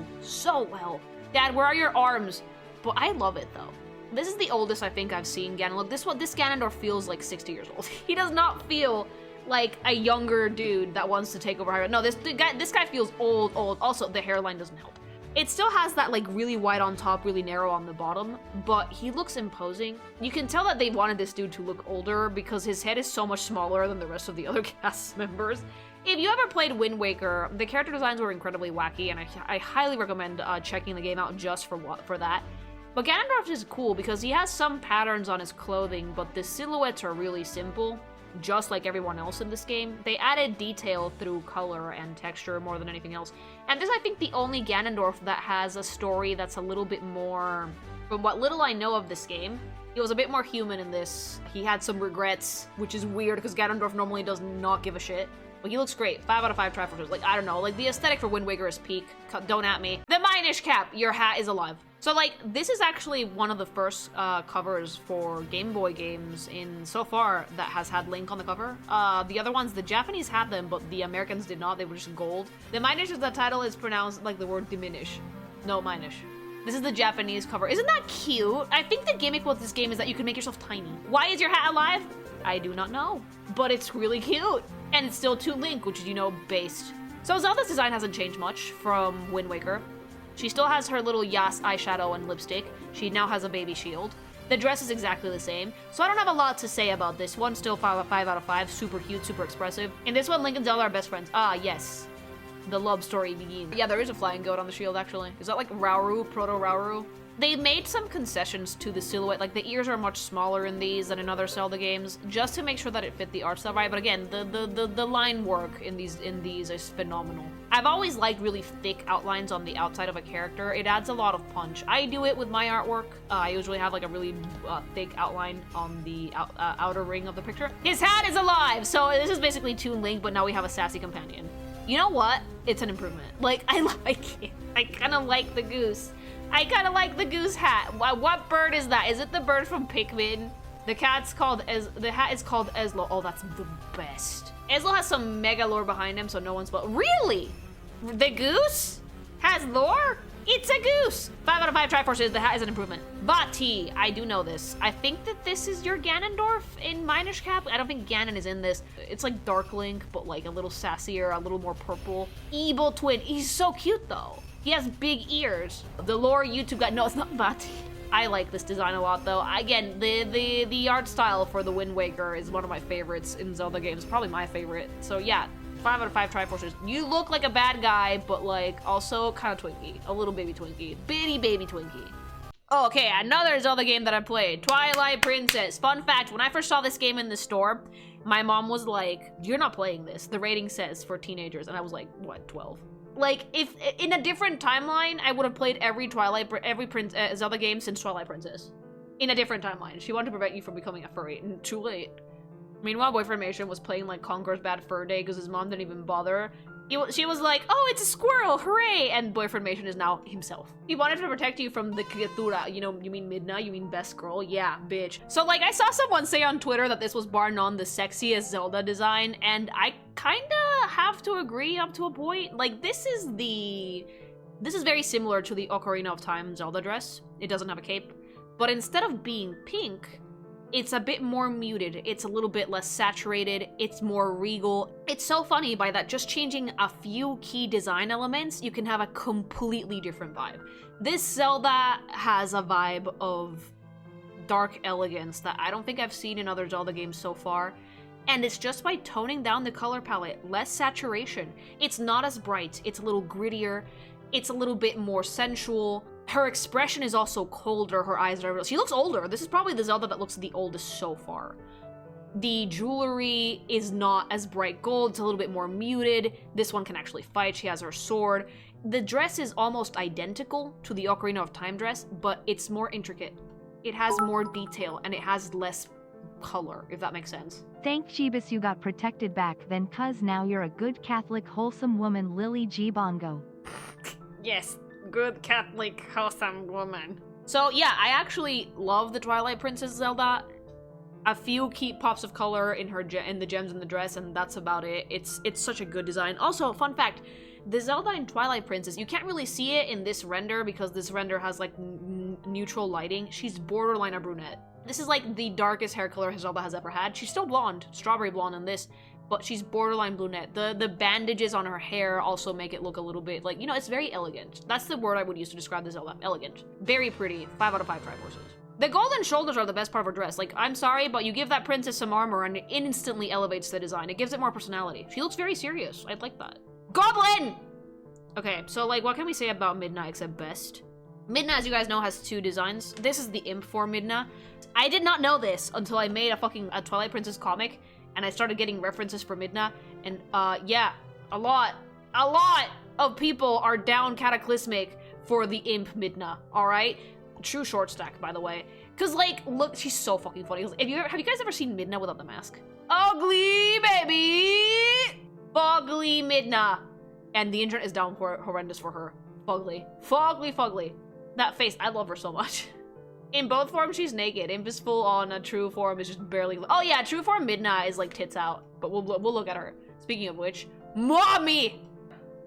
well. Dad, where are your arms? But I love it though. This is the oldest I think I've seen Ganon look. This Ganondorf feels like 60 years old. He does not feel like a younger dude that wants to take over Hyrule. No, this guy feels old. Also, the hairline doesn't help. It still has that like really wide on top, really narrow on the bottom, but he looks imposing. You can tell that they wanted this dude to look older because his head is so much smaller than the rest of the other cast members. If you ever played Wind Waker, the character designs were incredibly wacky, and I highly recommend checking the game out just for that. But Ganondorf is cool because he has some patterns on his clothing, but the silhouettes are really simple, just like everyone else in this game. They added detail through color and texture more than anything else. And this is, I think, the only Ganondorf that has a story that's a little bit more... From what little I know of this game, he was a bit more human in this. He had some regrets, which is weird because Ganondorf normally does not give a shit. But he looks great. 5 out of 5 Triforces. Like, I don't know. Like, the aesthetic for Wind Waker is peak. Don't at me. The Minish Cap. Your hat is alive. So, like, this is actually one of the first covers for Game Boy games so far that has had Link on the cover. The other ones, the Japanese had them, but the Americans did not. They were just gold. The Minish, the title is pronounced like the word diminish. No, Minish. This is the Japanese cover. Isn't that cute? I think the gimmick with this game is that you can make yourself tiny. Why is your hat alive? I do not know. But it's really cute. And it's still Toon Link, which is, you know, based So Zelda's design hasn't changed much from Wind Waker. She still has her little Yas eyeshadow and lipstick. She now has a baby shield. The dress is exactly the same, so I don't have a lot to say about this one. Still 5 out of 5, super cute, super expressive. In this one, Link and Zelda are best friends. Ah, yes. The love story begins. Yeah, there is a flying goat on the shield, actually. Is that like Rauru, Proto-Rauru? They made some concessions to the silhouette, like the ears are much smaller in these than in other Zelda games, just to make sure that it fit the art style right. But again, the line work in these is phenomenal. I've always liked really thick outlines on the outside of a character. It adds a lot of punch. I do it with my artwork. I usually have like a really thick outline on the outer ring of the picture. His hat is alive! So this is basically Toon Link, but now we have a sassy companion. You know what? It's an improvement. Like, I like it. I kind of like the goose. I kind of like the goose hat. What bird is that? Is it the bird from Pikmin? The hat is called Eslo. Oh, that's the best. Eslo has some mega lore behind him, so no one's really? The goose has lore? It's a goose. 5 out of 5 Triforces. The hat is an improvement. Bati, I do know this. I think that this is your Ganondorf in Minish Cap. I don't think Ganon is in this. It's like Dark Link, but like a little sassier, a little more purple. Evil twin. He's so cute though. He has big ears. The lore YouTube guy. No, it's not Bati. I like this design a lot though. Again, the art style for the Wind Waker is one of my favorites in Zelda games. Probably my favorite. So yeah, 5 out of 5 Triforces. You look like a bad guy, but like also kind of Twinkie. A little baby Twinkie. Bitty baby Twinkie. Okay, another Zelda game that I played. Twilight Princess. Fun fact, when I first saw this game in the store, my mom was like, you're not playing this. The rating says for teenagers. And I was like, what, 12? Like, if in a different timeline, I would have played every Zelda game since Twilight Princess. In a different timeline. She wanted to prevent you from becoming a furry. And too late. Meanwhile, Boyfriendmation was playing like Conqueror's Bad Fur Day because his mom didn't even bother. She was like, oh, it's a squirrel, hooray! And Boyfriendmation is now himself. He wanted to protect you from the criatura. You know, you mean Midna? You mean best girl? Yeah, bitch. So like, I saw someone say on Twitter that this was bar none the sexiest Zelda design, and I kinda have to agree up to a point. Like, this is very similar to the Ocarina of Time Zelda dress. It doesn't have a cape. But instead of being pink, it's a bit more muted, it's a little bit less saturated, it's more regal. It's so funny by that just changing a few key design elements, you can have a completely different vibe. This Zelda has a vibe of dark elegance that I don't think I've seen in other Zelda games so far. And it's just by toning down the color palette, less saturation. It's not as bright, it's a little grittier, it's a little bit more sensual. Her expression is also colder, her eyes are... She looks older. This is probably the Zelda that looks the oldest so far. The jewelry is not as bright gold, it's a little bit more muted. This one can actually fight, she has her sword. The dress is almost identical to the Ocarina of Time dress, but it's more intricate. It has more detail, and it has less color, if that makes sense. Thank Jeebus you got protected back then, cuz now you're a good Catholic wholesome woman, Lily G. Bongo. Yes. Good Catholic wholesome woman. So yeah, I actually love the Twilight Princess Zelda. A few key pops of color in the gems in the dress, and that's about it. It's such a good design. Also, fun fact, the Zelda in Twilight Princess, you can't really see it in this render because this render has like neutral lighting. She's borderline a brunette. This is like the darkest hair color Zelda has ever had. She's still blonde, strawberry blonde in this, but she's borderline brunette. The bandages on her hair also make it look a little bit like, you know, it's very elegant. That's the word I would use to describe the Zelda. Elegant. Very pretty. 5 out of 5 Triforces. The golden shoulders are the best part of her dress. Like, I'm sorry, but you give that princess some armor and it instantly elevates the design. It gives it more personality. She looks very serious. I'd like that. Goblin! Okay, so like, what can we say about Midna except best? Midna, as you guys know, has 2 designs. This is the imp form Midna. I did not know this until I made a Twilight Princess comic, and I started getting references for Midna, and yeah, a lot of people are down Cataclysmic for the imp Midna, alright? True short stack, by the way. Cause like, look, she's so fucking funny. Have you guys ever seen Midna without the mask? Ugly, baby! Fugly Midna. And the internet is down horrendous for her. Fugly. Fugly. That face, I love her so much. In both forms, she's naked. Imp is full on, a true form is just barely... Oh yeah, true form Midna is like tits out. But we'll look at her. Speaking of which, mommy!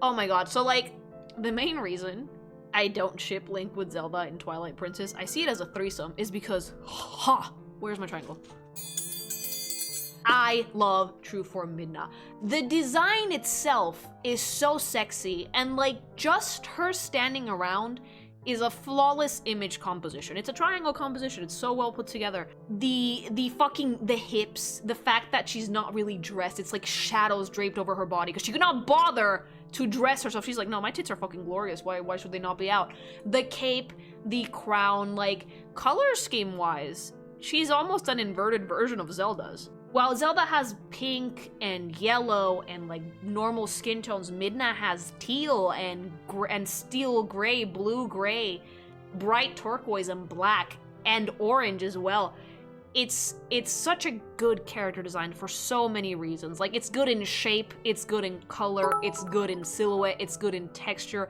Oh my god, so like, the main reason I don't ship Link with Zelda in Twilight Princess, I see it as a threesome, is because, where's my triangle? I love True Form Midna. The design itself is so sexy, and like just her standing around is a flawless image composition. It's a triangle composition. It's so well put together. The hips, the fact that she's not really dressed, it's like shadows draped over her body because she could not bother to dress herself. She's like, no, my tits are fucking glorious. Why should they not be out? The cape, the crown, like color scheme wise, she's almost an inverted version of Zelda's. While Zelda has pink and yellow and like normal skin tones, Midna has teal and steel gray, blue gray, bright turquoise and black and orange as well. It's such a good character design for so many reasons. Like, it's good in shape, it's good in color, it's good in silhouette, it's good in texture.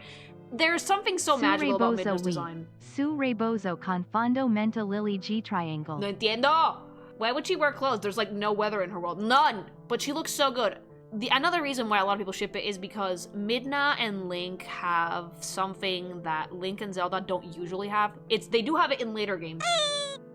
There's something so magical about Midna's design. Su rebozo con fondo menta lily G triangle. No entiendo. Why would she wear clothes? There's like no weather in her world. None! But she looks so good. Another reason why a lot of people ship it is because Midna and Link have something that Link and Zelda don't usually have. They do have it in later games.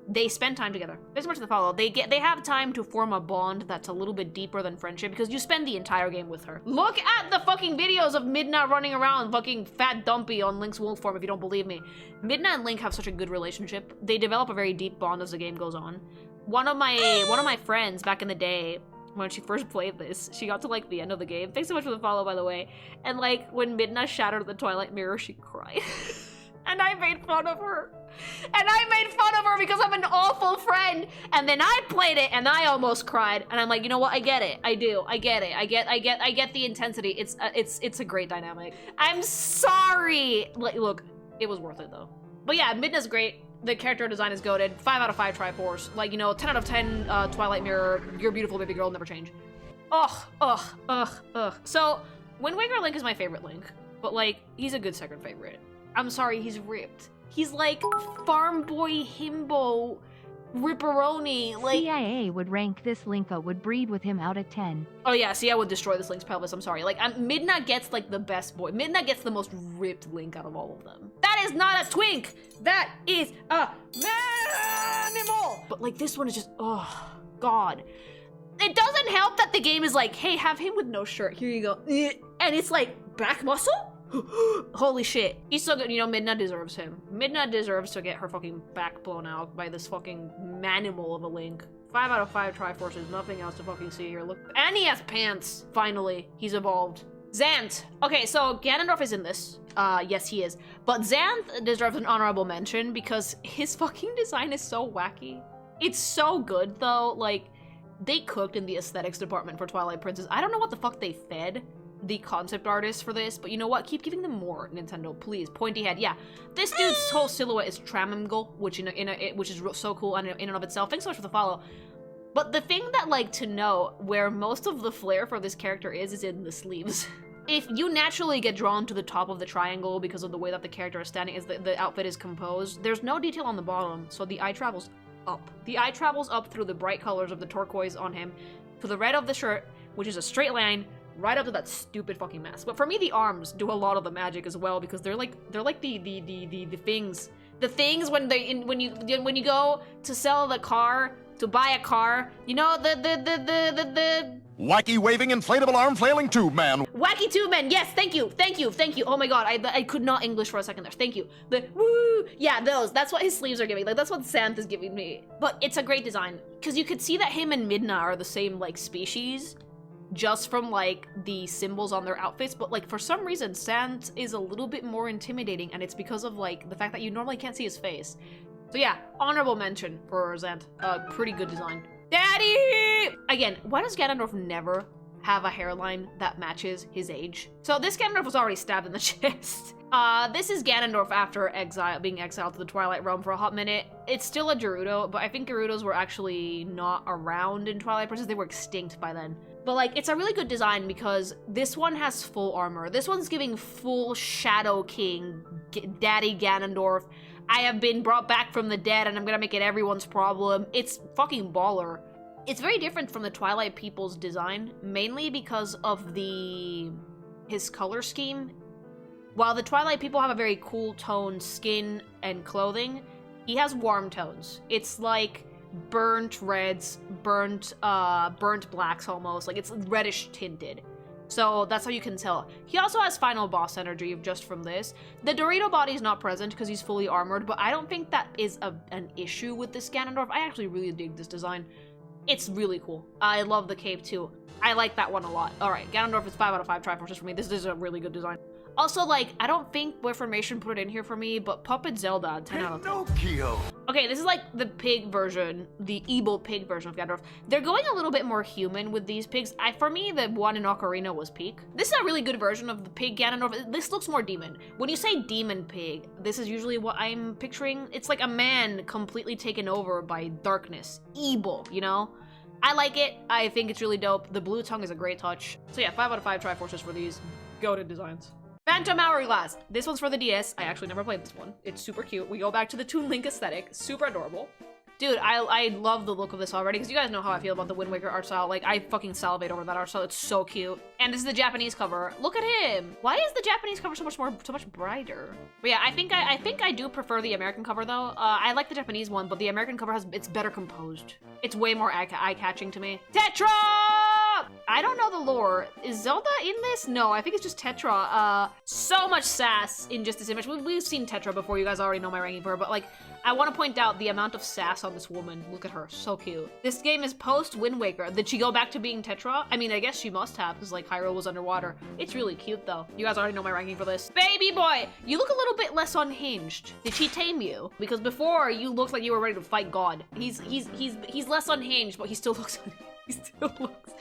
They spend time together. There's much to follow. They have time to form a bond that's a little bit deeper than friendship because you spend the entire game with her. Look at the fucking videos of Midna running around fucking fat dumpy on Link's wolf form if you don't believe me. Midna and Link have such a good relationship. They develop a very deep bond as the game goes on. One of my friends back in the day, when she first played this, she got to like the end of the game. Thanks so much for the follow, by the way. And like when Midna shattered the Twilight mirror, she cried. And I made fun of her. And I made fun of her because I'm an awful friend. And then I played it and I almost cried. And I'm like, you know what? I get it. I do. I get it. I get the intensity. It's a great dynamic. I'm sorry. Like, look, it was worth it though. But yeah, Midna's great. The character design is goated. 5 out of 5 Triforce. Like, you know, 10 out of 10 Twilight Mirror. You're beautiful, baby girl, never change. Ugh. So, Wind Waker Link is my favorite Link. But, like, he's a good second favorite. I'm sorry, he's ripped. He's like farm boy himbo ripperoni. Like, CIA would rank this Linka would breed with him out of 10. Oh yeah, CIA would destroy this Link's pelvis. I'm sorry. Like, Midna gets like the best boy. Midna gets the most ripped Link out of all of them. That is not a twink. That is a manimal. But like this one is just, oh god. It doesn't help that the game is like, hey, have him with no shirt. Here you go. And it's like back muscle. Holy shit. He's so good. You know, Midna deserves him. Midna deserves to get her fucking back blown out by this fucking manimal of a Link. 5 out of 5 Triforces. Nothing else to fucking see here. Look. And he has pants. Finally. He's evolved. Xanth. Okay, so Ganondorf is in this. Yes, he is. But Xanth deserves an honorable mention because his fucking design is so wacky. It's so good, though. Like, they cooked in the aesthetics department for Twilight Princess. I don't know what the fuck they fed the concept artists for this, but you know what? Keep giving them more, Nintendo, please. Pointy head, yeah. This dude's whole silhouette is Tramangle, which which is so cool in and of itself. Thanks so much for the follow. But the thing that, like, to know where most of the flair for this character is in the sleeves. If you naturally get drawn to the top of the triangle because of the way that the character is standing, the outfit is composed, there's no detail on the bottom, so the eye travels up. The eye travels up through the bright colors of the turquoise on him, to the red of the shirt, which is a straight line, right up to that stupid fucking mask. But for me, the arms do a lot of the magic as well because they're like the things. The things when you go to sell the car, to buy a car, you know, the wacky waving inflatable arm flailing tube man. Wacky tube man, yes, thank you. Oh my god, I could not English for a second there. Thank you. The woo, yeah, those. That's what his sleeves are giving. Like, that's what Xanth is giving me. But it's a great design because you could see that him and Midna are the same like species, just from like the symbols on their outfits, but like for some reason Xanth is a little bit more intimidating, and it's because of like the fact that you normally can't see his face. So yeah, honorable mention for Xanth. Pretty good design. Daddy! Again, why does Ganondorf never have a hairline that matches his age? So this Ganondorf was already stabbed in the chest. This is Ganondorf after being exiled to the Twilight Realm for a hot minute. It's still a Gerudo, but I think Gerudos were actually not around in Twilight Princess. They were extinct by then. But like, it's a really good design because this one has full armor. This one's giving full Shadow King, Daddy Ganondorf. I have been brought back from the dead and I'm gonna make it everyone's problem. It's fucking baller. It's very different from the Twilight people's design, mainly because of his color scheme. While the Twilight people have a very cool toned skin and clothing, he has warm tones. It's like burnt reds, burnt blacks almost. Like, it's reddish tinted. So that's how you can tell. He also has final boss energy just from this. The Dorito body is not present because he's fully armored, but I don't think that is an issue with this Ganondorf. I actually really dig this design. It's really cool. I love the cape too. I like that one a lot. All right, Ganondorf is 5 out of 5 Triforces for me. This is a really good design. Also, like, I don't think Boyformation put it in here for me, but Puppet Zelda, 10 out of 10. Pinocchio. Okay, this is like the pig version, the evil pig version of Ganondorf. They're going a little bit more human with these pigs. For me, the one in Ocarina was peak. This is a really good version of the pig Ganondorf. This looks more demon. When you say demon pig, this is usually what I'm picturing. It's like a man completely taken over by darkness, evil, you know? I like it. I think it's really dope. The blue tongue is a great touch. So yeah, 5 out of 5 Triforces for these goated designs. Phantom Hourglass. This one's for the DS. I actually never played this one. It's super cute. We go back to the Toon Link aesthetic. Super adorable. Dude, I love the look of this already, because you guys know how I feel about the Wind Waker art style. Like, I fucking salivate over that art style. It's so cute. And this is the Japanese cover. Look at him. Why is the Japanese cover so much brighter? But yeah, I think I do prefer the American cover though. I like the Japanese one, but the American cover it's better composed. It's way more eye-catching to me. Tetra! I don't know the lore. Is Zelda in this? No, I think it's just Tetra. So much sass in just this image. We've seen Tetra before. You guys already know my ranking for her, but like, I want to point out the amount of sass on this woman. Look at her, so cute. This game is post Wind Waker. Did she go back to being Tetra? I mean, I guess she must have, because like Hyrule was underwater. It's really cute though. You guys already know my ranking for this. Baby boy, you look a little bit less unhinged. Did she tame you? Because before you looked like you were ready to fight God. He's less unhinged, but he still looks he still looks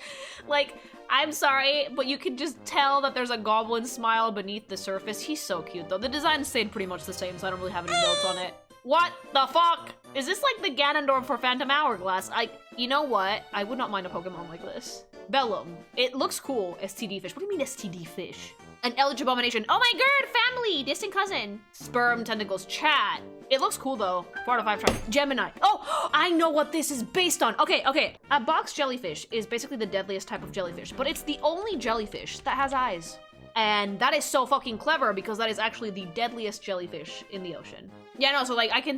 like, I'm sorry, but you can just tell that there's a goblin smile beneath the surface. He's so cute though. The design stayed pretty much the same, so I don't really have any notes on it. What the fuck? Is this like the Ganondorf for Phantom Hourglass? You know what? I would not mind a Pokemon like this. Bellum. It looks cool. STD fish. What do you mean STD fish? An Eldritch Abomination. Oh my god, family! Distant cousin. Sperm tentacles. Chat. It looks cool though. 4 out of 5 try. Gemini. Oh, I know what this is based on. Okay. A box jellyfish is basically the deadliest type of jellyfish, but it's the only jellyfish that has eyes. And that is so fucking clever because that is actually the deadliest jellyfish in the ocean. Yeah, no, so like I can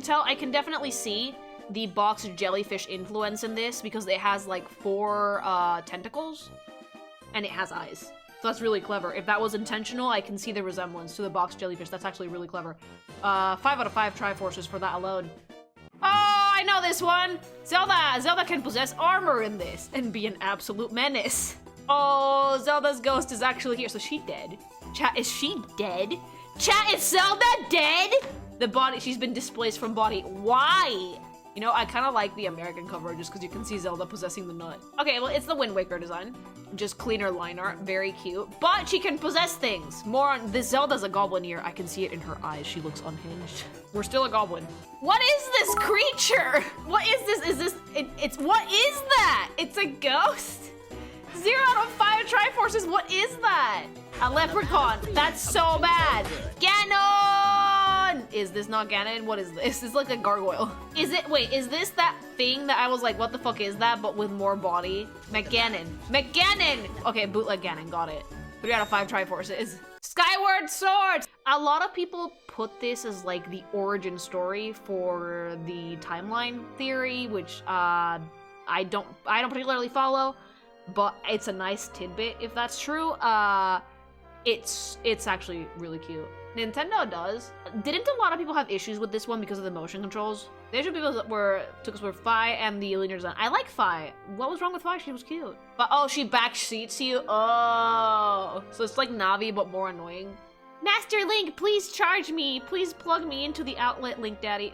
definitely see the box jellyfish influence in this because it has like 4 tentacles and it has eyes. So that's really clever. If that was intentional, I can see the resemblance to the box jellyfish. That's actually really clever. 5 out of 5 Triforces for that alone. Oh, I know this one! Zelda can possess armor in this and be an absolute menace. Oh, Zelda's ghost is actually here. So she dead? Chat, is she dead? Chat, is Zelda dead? The body, she's been displaced from body. Why? You know, I kind of like the American cover just because you can see Zelda possessing the nut. Okay, well, it's the Wind Waker design. Just cleaner line art, very cute. But she can possess things. More on, this Zelda's a goblin here. I can see it in her eyes. She looks unhinged. We're still a goblin. What is this creature? What is this? What is that? It's a ghost? 0 out of 5 Triforces, what is that? A leprechaun, that's so bad. Ganon! Is this not Ganon? What is this? It's like a gargoyle. Wait, is this that thing that I was like, what the fuck is that, but with more body? McGanon. Okay, bootleg Ganon, got it. 3 out of 5 Triforces. Skyward Sword! A lot of people put this as like the origin story for the timeline theory, which I don't particularly follow. But it's a nice tidbit if that's true. It's actually really cute. Nintendo does. Didn't a lot of people have issues with this one because of the motion controls? The issue people took us were Fi and the linear design. I like Fi. What was wrong with Fi? She was cute. But oh, she backseats you. Oh, so it's like Navi but more annoying. Master Link, please charge me. Please plug me into the outlet, Link Daddy.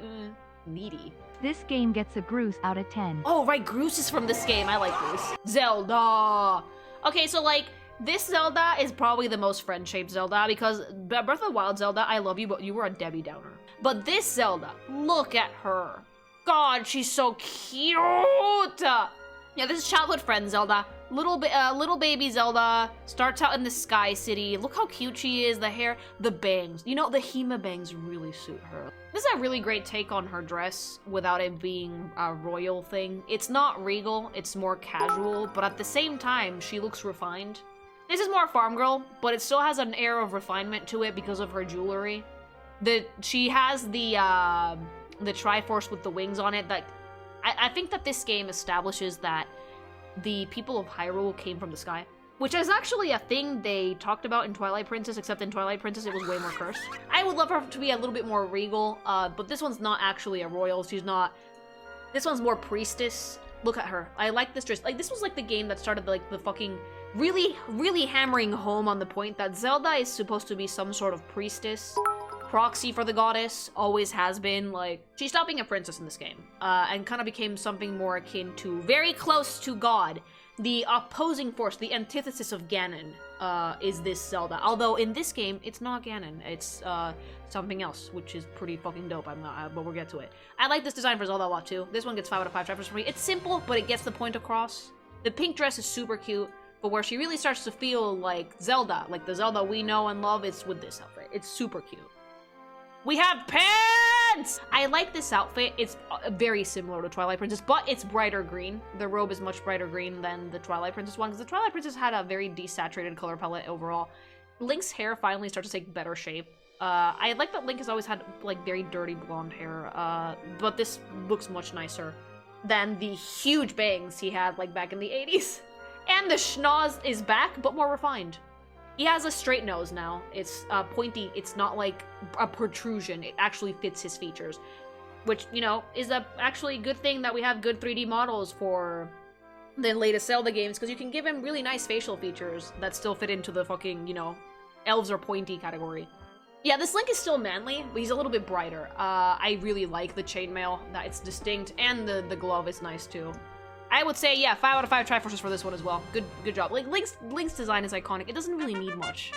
Needy. This game gets a Groose out of 10. Oh, right, Groose is from this game. I like Groose. Zelda. Okay, so like, this Zelda is probably the most friend-shaped Zelda because Breath of the Wild Zelda, I love you, but you were a Debbie Downer. But this Zelda, look at her. God, she's so cute. Yeah, this is childhood friend Zelda. Little baby Zelda starts out in the Sky City. Look how cute she is. The hair, the bangs. You know, the Hema bangs really suit her. This is a really great take on her dress without it being a royal thing. It's not regal, it's more casual, but at the same time, she looks refined. This is more farm girl, but it still has an air of refinement to it because of her jewelry. She has the Triforce with the wings on it that I think that this game establishes that the people of Hyrule came from the sky, which is actually a thing they talked about in Twilight Princess, except in Twilight Princess it was way more cursed. I would love her to be a little bit more regal, but this one's not actually a royal. She's not. This one's more priestess. Look at her. I like this dress. Like, this was like the game that started like the fucking really hammering home on the point that Zelda is supposed to be some sort of priestess, proxy for the goddess, always has been. Like, she stopped being a princess in this game, and kind of became something more akin to, very close to God. The opposing force, the antithesis of Ganon, is this Zelda. Although in this game, it's not Ganon. It's something else, which is pretty fucking dope. But we'll get to it. I like this design for Zelda a lot too. This one gets 5 out of 5 Triforce for me. It's simple, but it gets the point across. The pink dress is super cute, but where she really starts to feel like Zelda, like the Zelda we know and love, is with this outfit. It's super cute. We have pants! I like this outfit. It's very similar to Twilight Princess, but it's brighter green. The robe is much brighter green than the Twilight Princess one, because the Twilight Princess had a very desaturated color palette overall. Link's hair finally starts to take better shape. I like that Link has always had, like, very dirty blonde hair, but this looks much nicer than the huge bangs he had, like, back in the 80s. And the schnoz is back, but more refined. He has a straight nose now. It's pointy. It's not like a protrusion. It actually fits his features, which, you know, is actually a good thing that we have good 3D models for the latest Zelda games, because you can give him really nice facial features that still fit into the fucking, you know, elves are pointy category. Yeah, this Link is still manly, but he's a little bit brighter. I really like the chainmail, that it's distinct, and the glove is nice too. I would say, yeah, 5 out of 5 Triforces for this one as well. Good job. Like, Link's design is iconic. It doesn't really need much.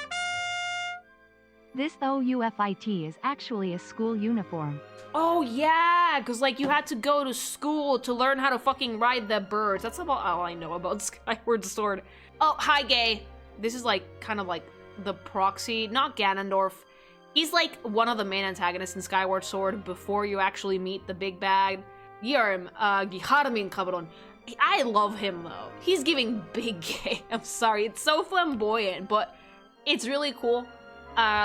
This OUFIT is actually a school uniform. Oh, yeah, because, like, you had to go to school to learn how to fucking ride the birds. That's about all I know about Skyward Sword. Oh, hi, gay. This is, like, kind of like the proxy, not Ganondorf. He's, like, one of the main antagonists in Skyward Sword before you actually meet the big bad. Yarm, Giharmin Cabron. I love him, though. He's giving big gay. I'm sorry, it's so flamboyant, but it's really cool.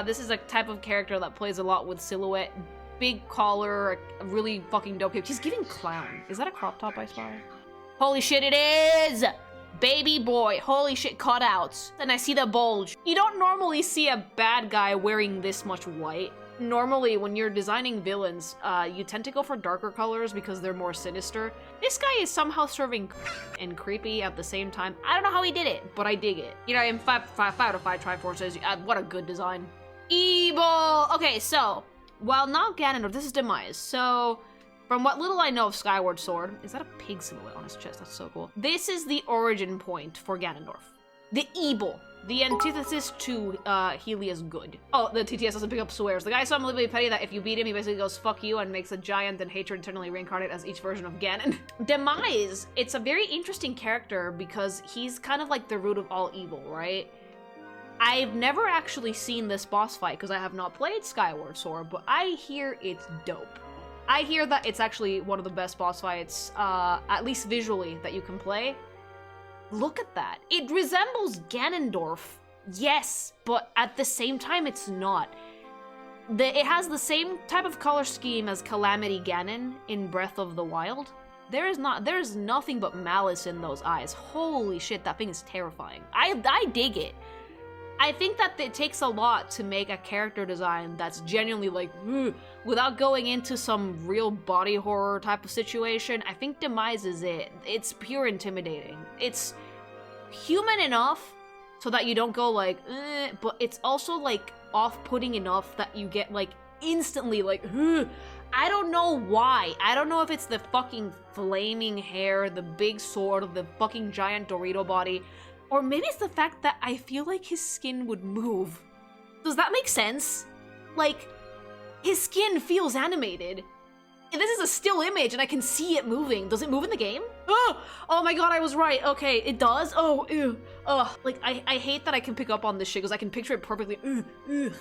This is a type of character that plays a lot with silhouette. Big collar, a really fucking dope hip. He's giving clown. Is that a crop top I spy? Holy shit, it is! Baby boy, holy shit, cutouts. And I see the bulge. You don't normally see a bad guy wearing this much white. Normally, when you're designing villains, you tend to go for darker colors because they're more sinister. This guy is somehow serving and creepy at the same time. I don't know how he did it, but I dig it. You know, in 5 out of 5 Triforces, what a good design. Evil! Okay, so, while not Ganondorf, this is Demise. So, from what little I know of Skyward Sword, is that a pig silhouette on his chest? That's so cool. This is the origin point for Ganondorf. The evil. The antithesis to Helia's good. Oh, the TTS doesn't pick up swears. The guy so unbelievably petty that if you beat him, he basically goes, fuck you, and makes a giant and hatred eternally reincarnate as each version of Ganon. Demise, it's a very interesting character because he's kind of like the root of all evil, right? I've never actually seen this boss fight because I have not played Skyward Sword, but I hear it's dope. I hear that it's actually one of the best boss fights, at least visually, that you can play. Look at that. It resembles Ganondorf, yes, but at the same time it's not. It has the same type of color scheme as Calamity Ganon in Breath of the Wild. There is nothing but malice in those eyes. Holy shit, that thing is terrifying. I dig it. I think that it takes a lot to make a character design that's genuinely like, without going into some real body horror type of situation. I think Demise is it. It's pure intimidating. It's human enough so that you don't go like, but it's also like off-putting enough that you get like instantly like, I don't know why. I don't know if it's the fucking flaming hair, the big sword, the fucking giant Dorito body, or maybe it's the fact that I feel like his skin would move. Does that make sense? Like, his skin feels animated. This is a still image and I can see it moving. Does it move in the game? Oh my god, I was right. Okay, it does? Oh, ew. Like, I hate that I can pick up on this shit because I can picture it perfectly. And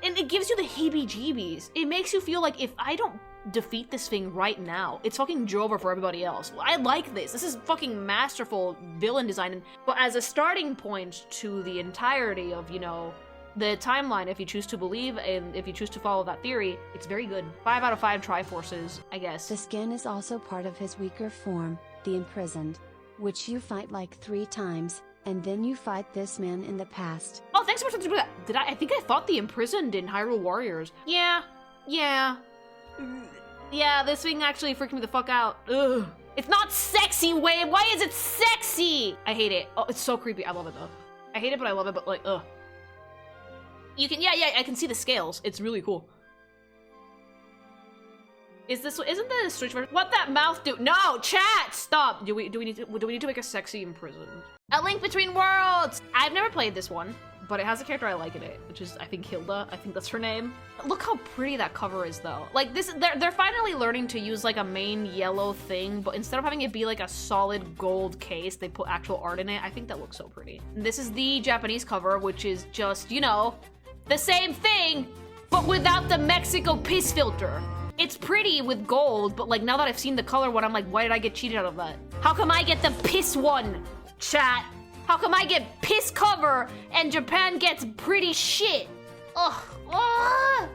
it gives you the heebie-jeebies. It makes you feel like if I don't defeat this thing right now, it's fucking Jover for everybody else. I like this. This is fucking masterful villain design. But as a starting point to the entirety of, you know, The timeline, if you choose to believe and if you choose to follow that theory, it's very good. 5 out of 5 Triforces, I guess. The skin is also part of his weaker form, the imprisoned, which you fight like 3 times, and then you fight this man in the past. Oh, thanks so much for that. I think I fought the imprisoned in Hyrule Warriors. Yeah, this thing actually freaked me the fuck out. Ugh. It's not sexy, Wave! Why is it sexy? I hate it. Oh, it's so creepy. I love it though. I hate it, but I love it, but like, ugh. You can, yeah, I can see the scales. It's really cool. Isn't the Switch version? What that mouth do? No, chat, stop. Do we need to make a sexy imprisoned? A Link Between Worlds. I've never played this one, but it has a character I like in it, which is I think Hilda. I think that's her name. Look how pretty that cover is though. Like this, they're finally learning to use like a main yellow thing, but instead of having it be like a solid gold case, they put actual art in it. I think that looks so pretty. And this is the Japanese cover, which is just, you know, the same thing, but without the Mexico piss filter. It's pretty with gold, but like now that I've seen the color one, I'm like, why did I get cheated out of that? How come I get the piss one, chat? How come I get piss cover and Japan gets pretty shit? Ugh.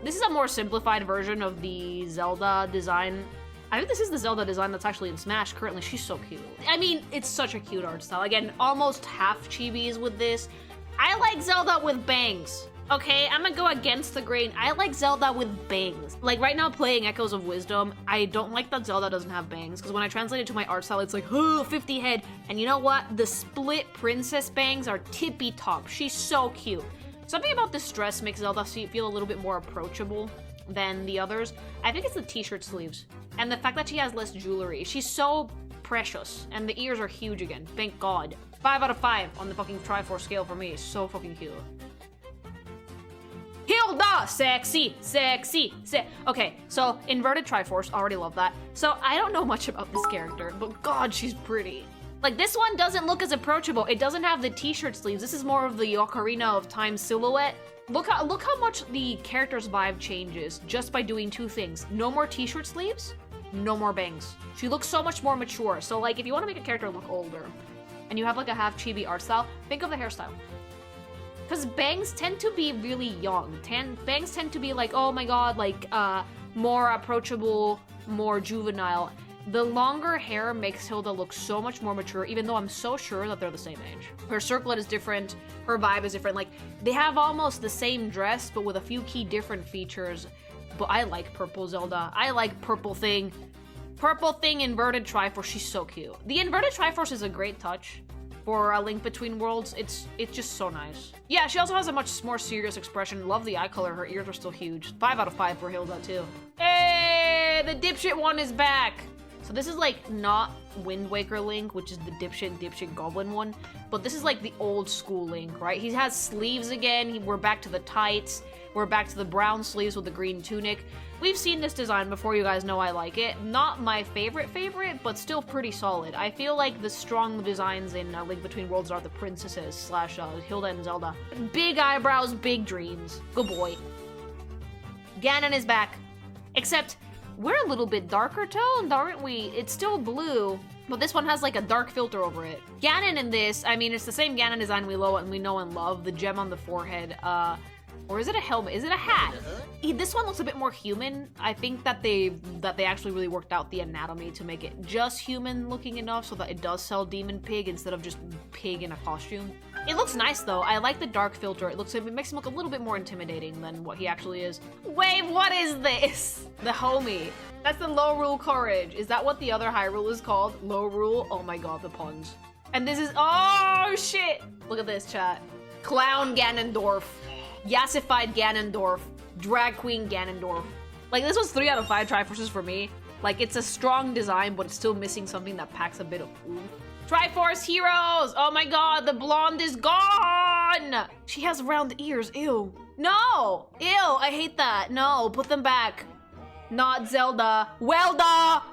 This is a more simplified version of the Zelda design. I think this is the Zelda design that's actually in Smash currently. She's so cute. I mean, it's such a cute art style. Again, almost half chibis with this. I like Zelda with bangs. Okay, I'm gonna go against the grain. I like Zelda with bangs. Like right now playing Echoes of Wisdom, I don't like that Zelda doesn't have bangs, because when I translate it to my art style, it's like, oh, 50 head. And you know what? The split princess bangs are tippy top. She's so cute. Something about this dress makes Zelda feel a little bit more approachable than the others. I think it's the t-shirt sleeves. And the fact that she has less jewelry. She's so precious. And the ears are huge again. Thank God. 5 out of 5 on the fucking Triforce scale for me. It's so fucking cute. Hilda! Sexy! Okay, so inverted Triforce, already love that. So I don't know much about this character, but God, she's pretty. Like this one doesn't look as approachable. It doesn't have the t-shirt sleeves. This is more of the Ocarina of Time silhouette. Look how much the character's vibe changes just by doing 2 things. No more t-shirt sleeves, no more bangs. She looks so much more mature. So like if you want to make a character look older and you have like a half chibi art style, think of the hairstyle. Because bangs tend to be really young. Bangs tend to be like, oh my god, like more approachable, more juvenile. The longer hair makes Hilda look so much more mature, even though I'm so sure that they're the same age. Her circlet is different, her vibe is different. Like, they have almost the same dress, but with a few key different features. But I like purple Zelda. I like purple thing. Purple thing inverted Triforce, she's so cute. The inverted Triforce is a great touch. For A Link Between Worlds, it's just so nice. Yeah, she also has a much more serious expression. Love the eye color, her ears are still huge. 5 out of 5 for Hilda too. Hey, the dipshit one is back. So this is like not Wind Waker Link, which is the dipshit goblin one, but this is like the old school Link, right? He has sleeves again, we're back to the tights, we're back to the brown sleeves with the green tunic. We've seen this design before, you guys know I like it. Not my favorite, but still pretty solid. I feel like the strong designs in Link Between Worlds are the princesses / Hilda and Zelda. Big eyebrows, big dreams. Good boy. Ganon is back. Except, we're a little bit darker toned, aren't we? It's still blue, but this one has like a dark filter over it. Ganon in this, I mean, it's the same Ganon design we know and love. The gem on the forehead, or is it a helmet? Is it a hat? This one looks a bit more human. I think that they actually really worked out the anatomy to make it just human looking enough so that it does sell Demon Pig instead of just pig in a costume. It looks nice though. I like the dark filter. It makes him look a little bit more intimidating than what he actually is. Wait, what is this? The homie. That's the low rule courage. Is that what the other Hyrule is called? Low rule? Oh my god, the puns. And this is, oh shit! Look at this, chat. Clown Ganondorf. Yassified Ganondorf. Drag Queen Ganondorf. Like, this was 3 out of 5 Triforces for me. Like, it's a strong design, but it's still missing something that packs a bit of oomph. Triforce Heroes! Oh my god, the blonde is gone! She has round ears, ew. No! Ew, I hate that. No, put them back. Not Zelda. Welda!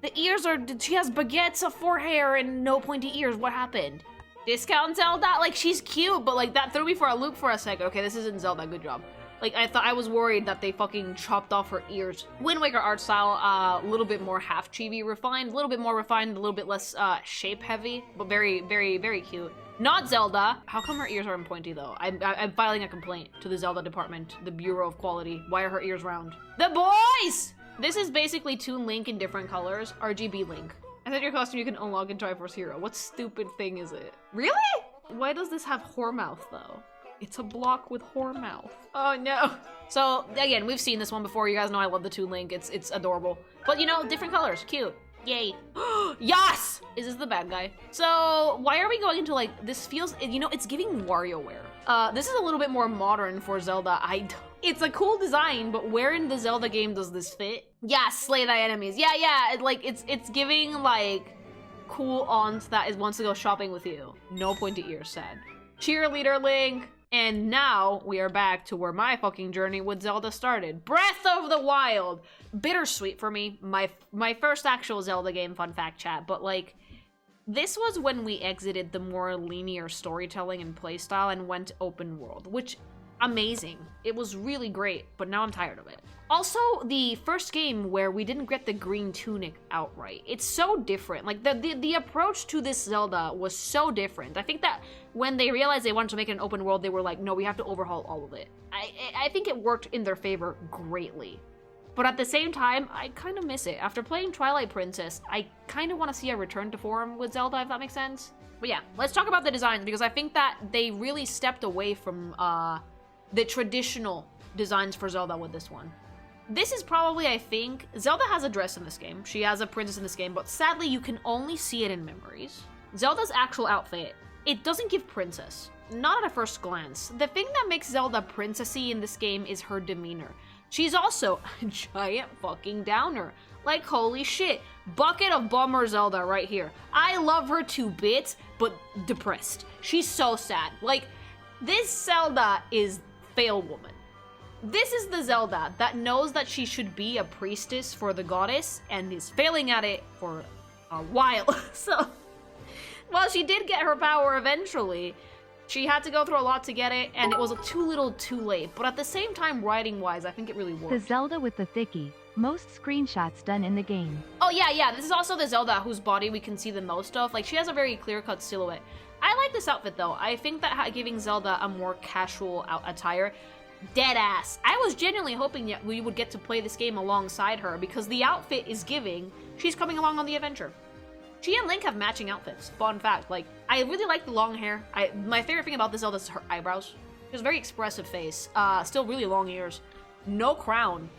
The ears are, she has baguettes of hair and no pointy ears. What happened? Discount Zelda? Like, she's cute, but like that threw me for a loop for a second. Okay, this isn't Zelda, good job. Like, I was worried that they fucking chopped off her ears. Wind Waker art style, a little bit more half chibi refined, a little bit more refined, a little bit less shape heavy, but very, very, very cute. Not Zelda. How come her ears aren't pointy though? I'm filing a complaint to the Zelda department, the Bureau of Quality. Why are her ears round? The boys! This is basically Toon Link in different colors, RGB Link. And then your costume you can unlock in Triforce Hero. What stupid thing is it? Really? Why does this have whore mouth though? It's a block with whore mouth. Oh no. So again, we've seen this one before. You guys know I love the Toon Link. It's adorable. But you know, different colors, cute. Yay. Yas! Is this the bad guy? So why are we going into like, this feels, you know, it's giving WarioWare. This is a little bit more modern for Zelda. It's a cool design, but where in the Zelda game does this fit? Yeah, slay thy enemies. Yeah, like it's giving like cool aunt that wants to go shopping with you. No pointy ears, sad. Cheerleader Link. And now we are back to where my fucking journey with Zelda started. Breath of the Wild! Bittersweet for me. My first actual Zelda game, fun fact chat, but like, this was when we exited the more linear storytelling and playstyle and went open world, which, amazing. It was really great, but now I'm tired of it. Also, the first game where we didn't get the green tunic outright. It's so different. Like, the approach to this Zelda was so different. I think that when they realized they wanted to make it an open world, they were like, no, we have to overhaul all of it. I think it worked in their favor greatly. But at the same time, I kind of miss it. After playing Twilight Princess, I kind of want to see a return to form with Zelda, if that makes sense. But yeah, let's talk about the designs, because I think that they really stepped away from the traditional designs for Zelda with this one. This is probably, I think, Zelda has a dress in this game. She has a princess in this game, but sadly you can only see it in memories. Zelda's actual outfit, it doesn't give princess. Not at a first glance. The thing that makes Zelda princessy in this game is her demeanor. She's also a giant fucking downer. Like, holy shit. Bucket of bummer Zelda right here. I love her to bits, but depressed. She's so sad. Like, this Zelda is fail woman. This is the Zelda that knows that she should be a priestess for the goddess and is failing at it for a while. So, while she did get her power eventually, she had to go through a lot to get it, and it was too little too late. But at the same time, writing-wise, I think it really worked. The Zelda with the thickie. Most screenshots done in the game. Oh yeah, this is also the Zelda whose body we can see the most of. Like, she has a very clear-cut silhouette. I like this outfit, though. I think that giving Zelda a more casual attire, dead ass. I was genuinely hoping that we would get to play this game alongside her, because the outfit is giving she's coming along on the adventure. She and Link have matching outfits. Fun fact, like, I really like the long hair. My favorite thing about this Zelda is her eyebrows. She has a very expressive face. Still really long ears. No crown.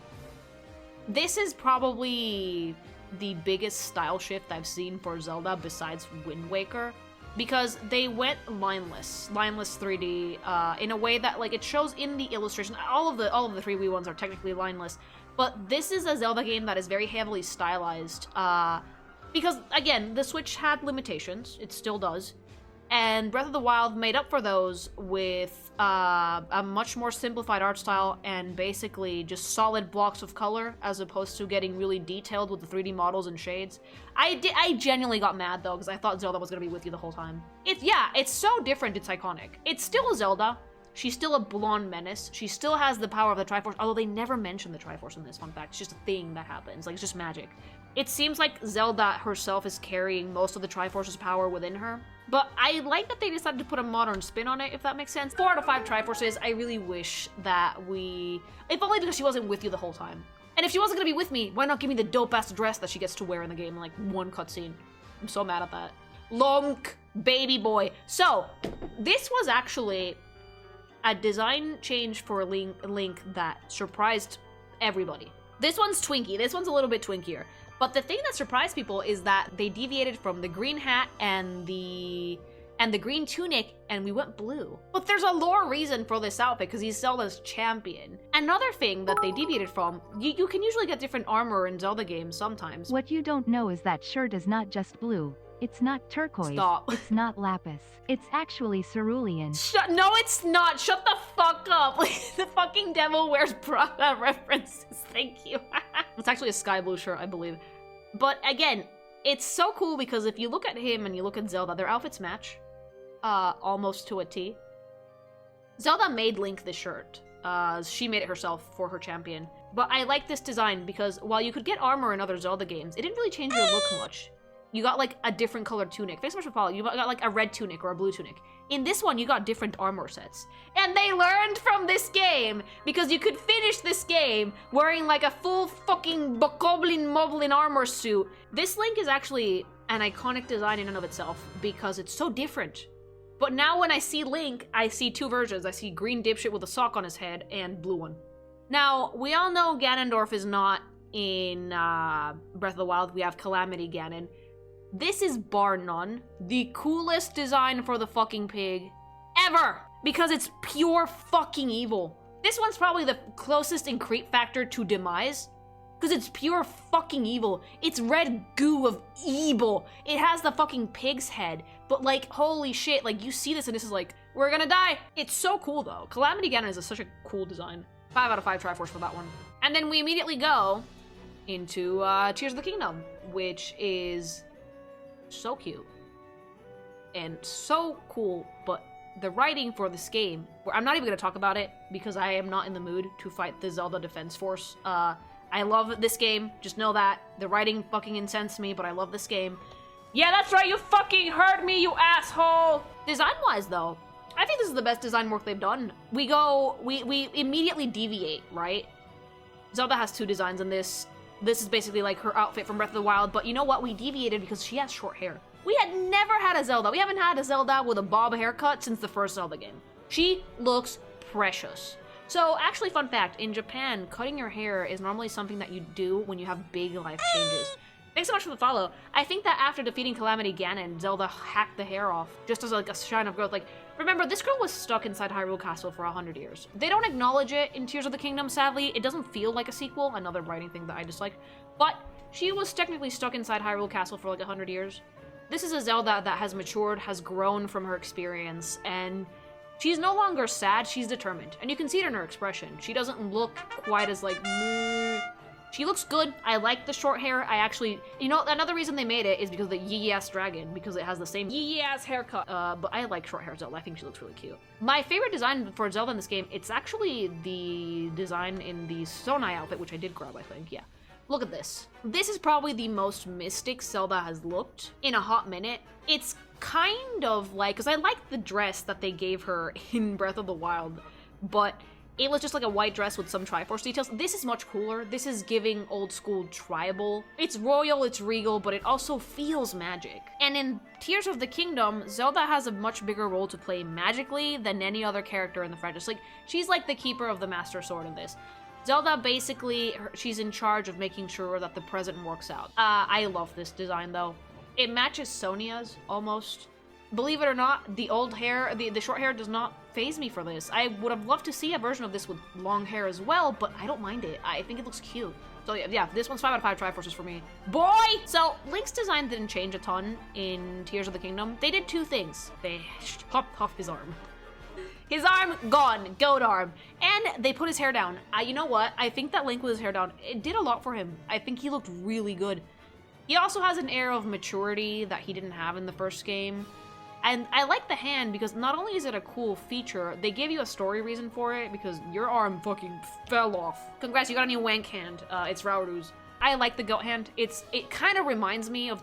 This is probably the biggest style shift I've seen for Zelda besides Wind Waker, because they went lineless 3D, in a way that, like, it shows in the illustration. All of the 3D ones are technically lineless, but this is a Zelda game that is very heavily stylized, because, again, the Switch had limitations. It still does. And Breath of the Wild made up for those with a much more simplified art style and basically just solid blocks of color, as opposed to getting really detailed with the 3D models and shades. I genuinely got mad, though, because I thought Zelda was going to be with you the whole time. It's so different, it's iconic. It's still Zelda. She's still a blonde menace. She still has the power of the Triforce, although they never mention the Triforce in this, fun fact. It's just a thing that happens, like, it's just magic. It seems like Zelda herself is carrying most of the Triforce's power within her. But I like that they decided to put a modern spin on it, if that makes sense. 4 out of 5 Triforces. I really wish that if only because she wasn't with you the whole time. And if she wasn't gonna be with me, why not give me the dope-ass dress that she gets to wear in the game in, like, one cutscene? I'm so mad at that. Lunk, baby boy. So, this was actually a design change for Link that surprised everybody. This one's twinky. This one's a little bit twinkier. But the thing that surprised people is that they deviated from the green hat and the green tunic, and we went blue. But there's a lore reason for this outfit, because he's Zelda's champion. Another thing that they deviated from, you can usually get different armor in Zelda games sometimes. What you don't know is that shirt is not just blue. It's not turquoise. Stop. It's not lapis. It's actually cerulean. No, it's not. Shut the fuck up. The fucking Devil Wears Prada references. Thank you. It's actually a sky blue shirt, I believe. But again, it's so cool because if you look at him and you look at Zelda, their outfits match. Almost to a T. Zelda made Link the shirt. She made it herself for her champion. But I like this design because while you could get armor in other Zelda games, it didn't really change your look much. You got like a different colored tunic. Thanks so much for following. You got like a red tunic or a blue tunic. In this one, you got different armor sets. And they learned from this game because you could finish this game wearing like a full fucking bokoblin moblin armor suit. This Link is actually an iconic design in and of itself because it's so different. But now when I see Link, I see two versions. I see green dipshit with a sock on his head and blue one. Now, we all know Ganondorf is not in Breath of the Wild. We have Calamity Ganon. This is bar none the coolest design for the fucking pig ever because it's pure fucking evil. This one's probably the closest in creep factor to Demise because it's pure fucking evil. It's red goo of evil. It has the fucking pig's head, but like, holy shit, like you see this and this is like, we're gonna die. It's so cool though. Calamity Ganon is such a cool design. 5 out of 5 Triforce for that one. And then we immediately go into Tears of the Kingdom, which is so cute and so cool, but the writing for this game, I'm not even going to talk about it because I am not in the mood to fight the Zelda Defense Force. I love this game, just know that. The writing fucking incensed me, but I love this game. Yeah, that's right, you fucking heard me, you asshole! Design-wise, though, I think this is the best design work they've done. We immediately deviate, right? Zelda has 2 designs in this. This is basically like her outfit from Breath of the Wild, but you know what? We deviated because she has short hair. We had never had a Zelda. We haven't had a Zelda with a bob haircut since the first Zelda game. She looks precious. So, actually, fun fact, in Japan, cutting your hair is normally something that you do when you have big life changes. Thanks so much for the follow. I think that after defeating Calamity Ganon, Zelda hacked the hair off, just as like a sign of growth. Like, remember, this girl was stuck inside Hyrule Castle for 100 years. They don't acknowledge it in Tears of the Kingdom, sadly. It doesn't feel like a sequel, another writing thing that I dislike. But she was technically stuck inside Hyrule Castle for like 100 years. This is a Zelda that has matured, has grown from her experience, and she's no longer sad, she's determined. And you can see it in her expression. She doesn't look quite as like, meh. She looks good. I like the short hair. I actually, you know, another reason they made it is because of the yee-ass dragon, because it has the same yee-ass haircut. But I like short hair Zelda. I think she looks really cute. My favorite design for Zelda in this game, it's actually the design in the Sonai outfit, which I did grab, I think, yeah. Look at this. This is probably the most mystic Zelda has looked in a hot minute. It's kind of like, because I like the dress that they gave her in Breath of the Wild, but it was just like a white dress with some Triforce details. This is much cooler. This is giving old school tribal. It's royal, it's regal, but it also feels magic. And in Tears of the Kingdom, Zelda has a much bigger role to play magically than any other character in the franchise. Like, she's like the keeper of the Master Sword in this. Zelda basically, she's in charge of making sure that the present works out. I love this design though. It matches Sonia's almost. Believe it or not, the old hair, the short hair does not faze me for this. I would have loved to see a version of this with long hair as well, but I don't mind it. I think it looks cute. So yeah, this one's 5 out of 5 Triforces for me. Boy! So, Link's design didn't change a ton in Tears of the Kingdom. They did 2 things. They chopped off his arm. His arm, gone. Goat arm. And they put his hair down. You know what? I think that Link with his hair down, it did a lot for him. I think he looked really good. He also has an air of maturity that he didn't have in the first game. And I like the hand because not only is it a cool feature, they give you a story reason for it because your arm fucking fell off. Congrats, you got a new wank hand. It's Raoru's. I like the goat hand. It kind of reminds me of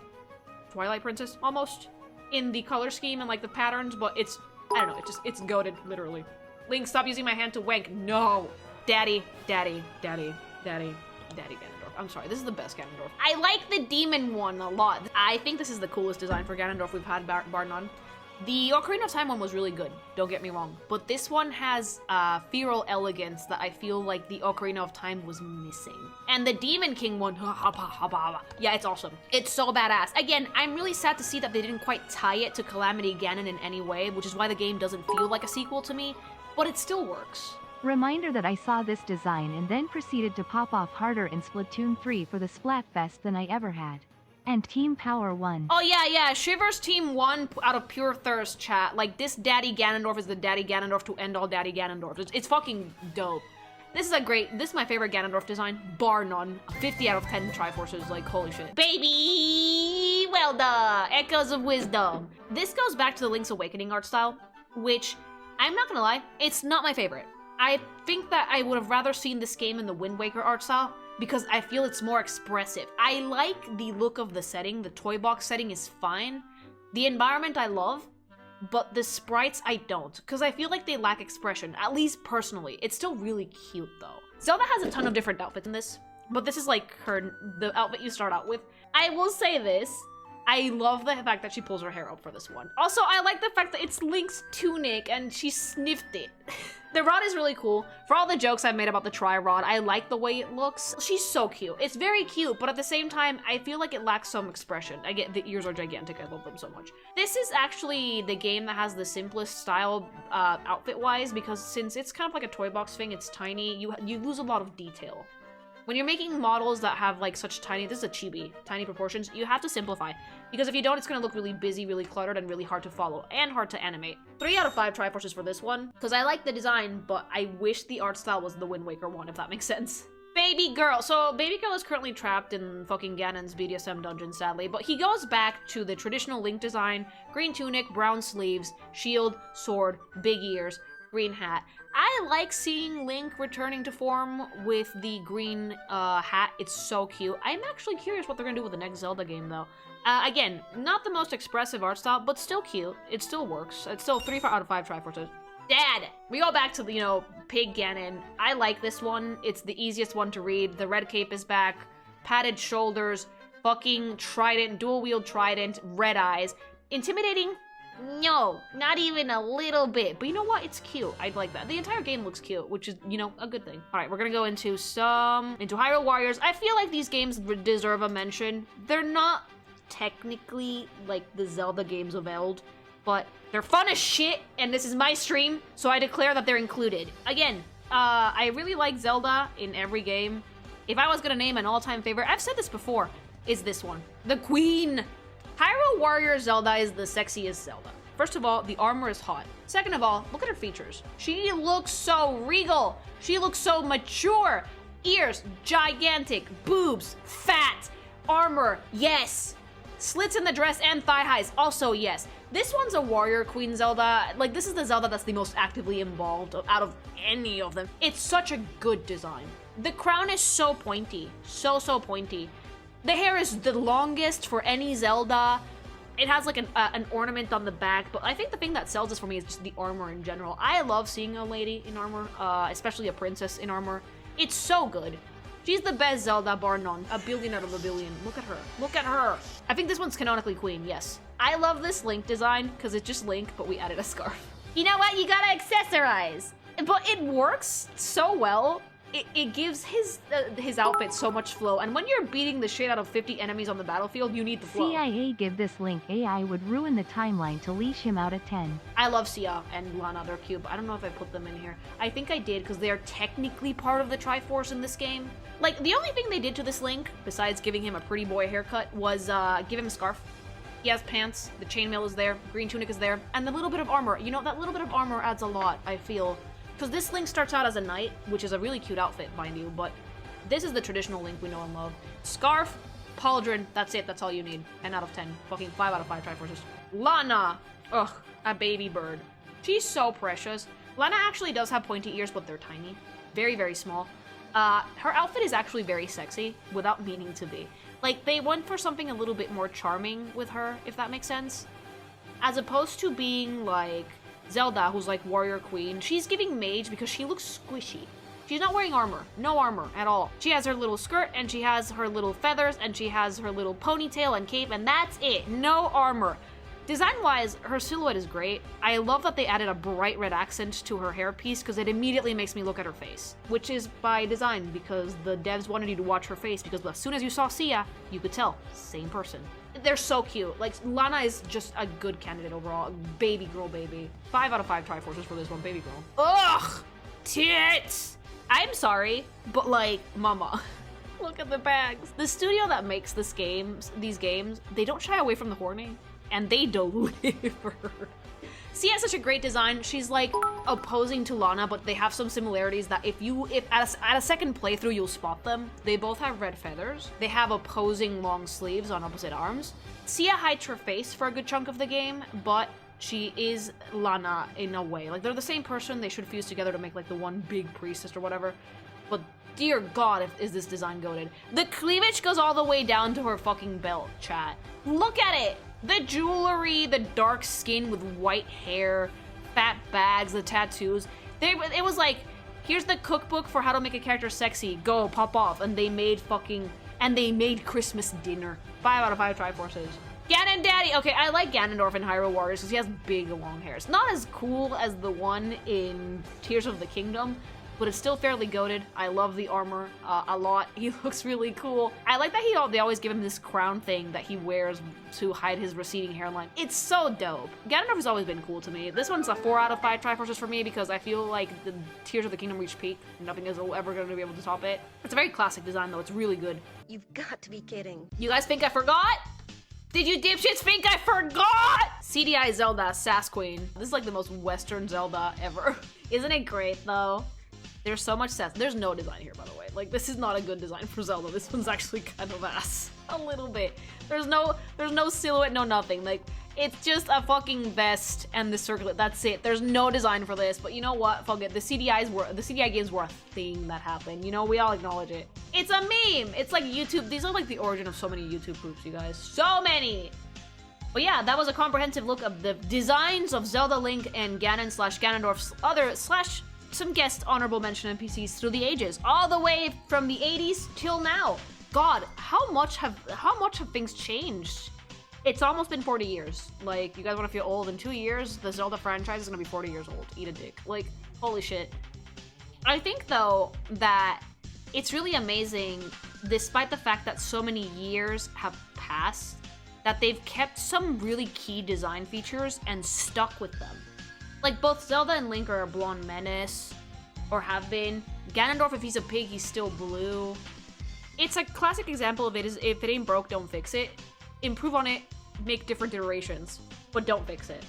Twilight Princess, almost, in the color scheme and like the patterns, but it's, I don't know, it's goated, literally. Link, stop using my hand to wank. No. Daddy, daddy, daddy, daddy, daddy Ganondorf. I'm sorry, this is the best Ganondorf. I like the demon one a lot. I think this is the coolest design for Ganondorf we've had, bar none. The Ocarina of Time one was really good, don't get me wrong, but this one has feral elegance that I feel like the Ocarina of Time was missing. And the Demon King one, yeah, it's awesome. It's so badass. Again, I'm really sad to see that they didn't quite tie it to Calamity Ganon in any way, which is why the game doesn't feel like a sequel to me, but it still works. Reminder that I saw this design and then proceeded to pop off harder in Splatoon 3 for the Splatfest than I ever had. And Team Power won. Oh yeah, Shivers Team won out of pure thirst, chat. Like, this Daddy Ganondorf is the Daddy Ganondorf to end all Daddy Ganondorf. It's fucking dope. This is my favorite Ganondorf design, bar none. 50 out of 10 Triforces, like, holy shit. Baby! Well done! Echoes of Wisdom. This goes back to the Link's Awakening art style, which, I'm not gonna lie, it's not my favorite. I think that I would have rather seen this game in the Wind Waker art style because I feel it's more expressive. I like the look of the setting. The toy box setting is fine. The environment I love, but the sprites I don't, because I feel like they lack expression, at least personally. It's still really cute though. Zelda has a ton of different outfits in this, but this is like the outfit you start out with. I will say this, I love the fact that she pulls her hair up for this one. Also, I like the fact that it's Link's tunic and she sniffed it. The rod is really cool. For all the jokes I've made about the tri-rod, I like the way it looks. She's so cute. It's very cute, but at the same time, I feel like it lacks some expression. I get the ears are gigantic. I love them so much. This is actually the game that has the simplest style outfit-wise, because since it's kind of like a toy box thing, it's tiny, you lose a lot of detail. When you're making models that have like such this is a chibi, tiny proportions, you have to simplify. Because if you don't, it's gonna look really busy, really cluttered, and really hard to follow, and hard to animate. 3 out of 5 Triforces for this one, because I like the design, but I wish the art style was the Wind Waker one, if that makes sense. Baby Girl. So Baby Girl is currently trapped in fucking Ganon's BDSM dungeon, sadly, but he goes back to the traditional Link design, green tunic, brown sleeves, shield, sword, big ears, green hat. I like seeing Link returning to form with the green hat. It's so cute. I'm actually curious what they're gonna do with the next Zelda game, though. Again, not the most expressive art style, but still cute. It still works. It's still 3 out of 5 Triforces. Dad! We go back to the, Pig Ganon. I like this one. It's the easiest one to read. The red cape is back. Padded shoulders. Fucking trident. Dual-wield trident. Red eyes. Intimidating? No, not even a little bit. But you know what? It's cute. I'd like that. The entire game looks cute, which is, a good thing. All right, we're gonna go into Hyrule Warriors. I feel like these games deserve a mention. They're not technically like the Zelda games of old, but they're fun as shit, and this is my stream, so I declare that they're included. Again, I really like Zelda in every game. If I was gonna name an all-time favorite, I've said this before, is this one. The Queen! Hyrule Warriors Zelda is the sexiest Zelda. First of all, the armor is hot. Second of all, look at her features. She looks so regal. She looks so mature. Ears, gigantic. Boobs, fat. Armor, yes. Slits in the dress and thigh highs, also yes. This one's a warrior queen Zelda. Like, this is the Zelda that's the most actively involved out of any of them. It's such a good design. The crown is so pointy. So pointy. The hair is the longest for any Zelda. It has like an ornament on the back, but I think the thing that sells this for me is just the armor in general. I love seeing a lady in armor, especially a princess in armor. It's so good. She's the best Zelda, bar none. A billion out of a billion. Look at her. Look at her. I think this one's canonically queen, yes. I love this Link design, because it's just Link, but we added a scarf. You know what? You gotta accessorize. But it works so well. It gives his outfit so much flow, and when you're beating the shit out of 50 enemies on the battlefield, you need the flow. CIA give this Link AI would ruin the timeline to leash him out at 10. I love Sia and Lana, they're cute, but I don't know if I put them in here. I think I did, because they're technically part of the Triforce in this game. Like, the only thing they did to this Link, besides giving him a pretty boy haircut, was give him a scarf. He has pants, the chainmail is there, green tunic is there, and the little bit of armor. You know, that little bit of armor adds a lot, I feel. Because this Link starts out as a knight, which is a really cute outfit, mind you, but this is the traditional Link we know and love. Scarf, pauldron, that's it, that's all you need. 10 out of 10. Fucking 5 out of 5 Triforces. Lana! Ugh, a baby bird. She's so precious. Lana actually does have pointy ears, but they're tiny. Very, very small. Her outfit is actually very sexy, without meaning to be. Like, they went for something a little bit more charming with her, if that makes sense. As opposed to being, like, Zelda, who's like warrior queen, she's giving mage because she looks squishy. She's not wearing armor. No armor at all. She has her little skirt, and she has her little feathers, and she has her little ponytail and cape, and that's it. No armor. Design-wise, her silhouette is great. I love that they added a bright red accent to her hairpiece because it immediately makes me look at her face, which is by design because the devs wanted you to watch her face because as soon as you saw Sia, you could tell, same person. They're so cute. Like, Lana is just a good candidate overall. Baby girl, baby. 5 out of 5 Triforces for this one, baby girl. Ugh! Tits! I'm sorry, but like, mama. Look at the bags. The studio that makes these games, they don't shy away from the horny. And they deliver. Sia has such a great design. She's like opposing to Lana, but they have some similarities that if at a second playthrough you'll spot them. They both have red feathers. They have opposing long sleeves on opposite arms. Sia hides her face for a good chunk of the game, but she is Lana in a way. Like, they're the same person. They should fuse together to make, like, the one big priestess or whatever. But dear God, is this design goated. The cleavage goes all the way down to her fucking belt, chat. Look at it! The jewelry, the dark skin with white hair, fat bags, the tattoos. It was like, here's the cookbook for how to make a character sexy. Go, pop off. And they made Christmas dinner. 5 out of 5 Triforces. Ganon Daddy! Okay, I like Ganondorf in Hyrule Warriors because he has big, long hairs. Not as cool as the one in Tears of the Kingdom, but it's still fairly goated. I love the armor a lot. He looks really cool. I like that they always give him this crown thing that he wears to hide his receding hairline. It's so dope. Ganondorf has always been cool to me. This one's a 4 out of 5 Triforces for me because I feel like the Tears of the Kingdom reached peak. Nothing is ever going to be able to top it. It's a very classic design though. It's really good. You've got to be kidding. You guys think I forgot? Did you dipshits think I forgot? CDI Zelda, Sass Queen. This is like the most Western Zelda ever. Isn't it great though? There's so much sass. There's no design here, by the way. Like, this is not a good design for Zelda. This one's actually kind of ass. A little bit. There's no silhouette, no nothing. Like, it's just a fucking vest and the circlet. That's it. There's no design for this. But you know what? Fuck it. The CDI games were a thing that happened. You know, we all acknowledge it. It's a meme. It's like YouTube. These are like the origin of so many YouTube groups, you guys. So many. But yeah, that was a comprehensive look of the designs of Zelda, Link, and Ganon/Ganondorf's other / some guest honorable mention NPCs through the ages, all the way from the 80s till now. God, how much have things changed? It's almost been 40 years. Like, you guys want to feel old? In 2 years, the Zelda franchise is gonna be 40 years old. Eat a dick. Like, holy shit. I think though that it's really amazing, despite the fact that so many years have passed, that they've kept some really key design features and stuck with them. Like, both Zelda and Link are a blonde menace, or have been. Ganondorf, if he's a pig, he's still blue. It's a classic example of it is, if it ain't broke, don't fix it. Improve on it, make different iterations, but don't fix it.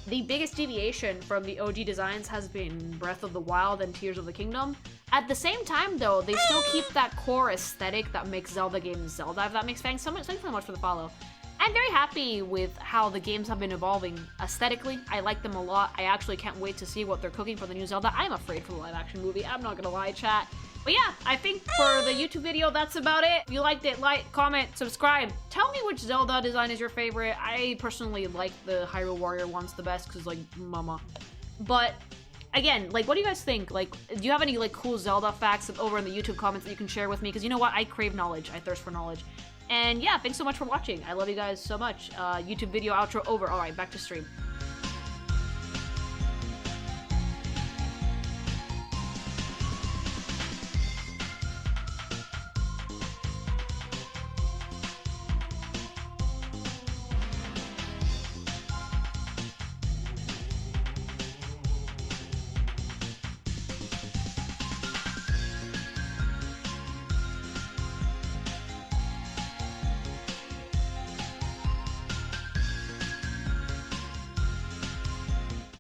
The biggest deviation from the OG designs has been Breath of the Wild and Tears of the Kingdom. At the same time, though, they still keep that core aesthetic that makes Zelda games Zelda, if that makes sense. Thanks so much for the follow. I'm very happy with how the games have been evolving aesthetically. I like them a lot. I actually can't wait to see what they're cooking for the new Zelda. I'm afraid for the live action movie. I'm not gonna lie, chat. But yeah, I think for the YouTube video, that's about it. If you liked it, like, comment, subscribe. Tell me which Zelda design is your favorite. I personally like the Hyrule Warrior ones the best because, like, mama. But again, like, what do you guys think? Like, do you have any, like, cool Zelda facts over in the YouTube comments that you can share with me? Because you know what? I crave knowledge. I thirst for knowledge. And yeah, thanks so much for watching. I love you guys so much. YouTube video outro over. All right, back to stream.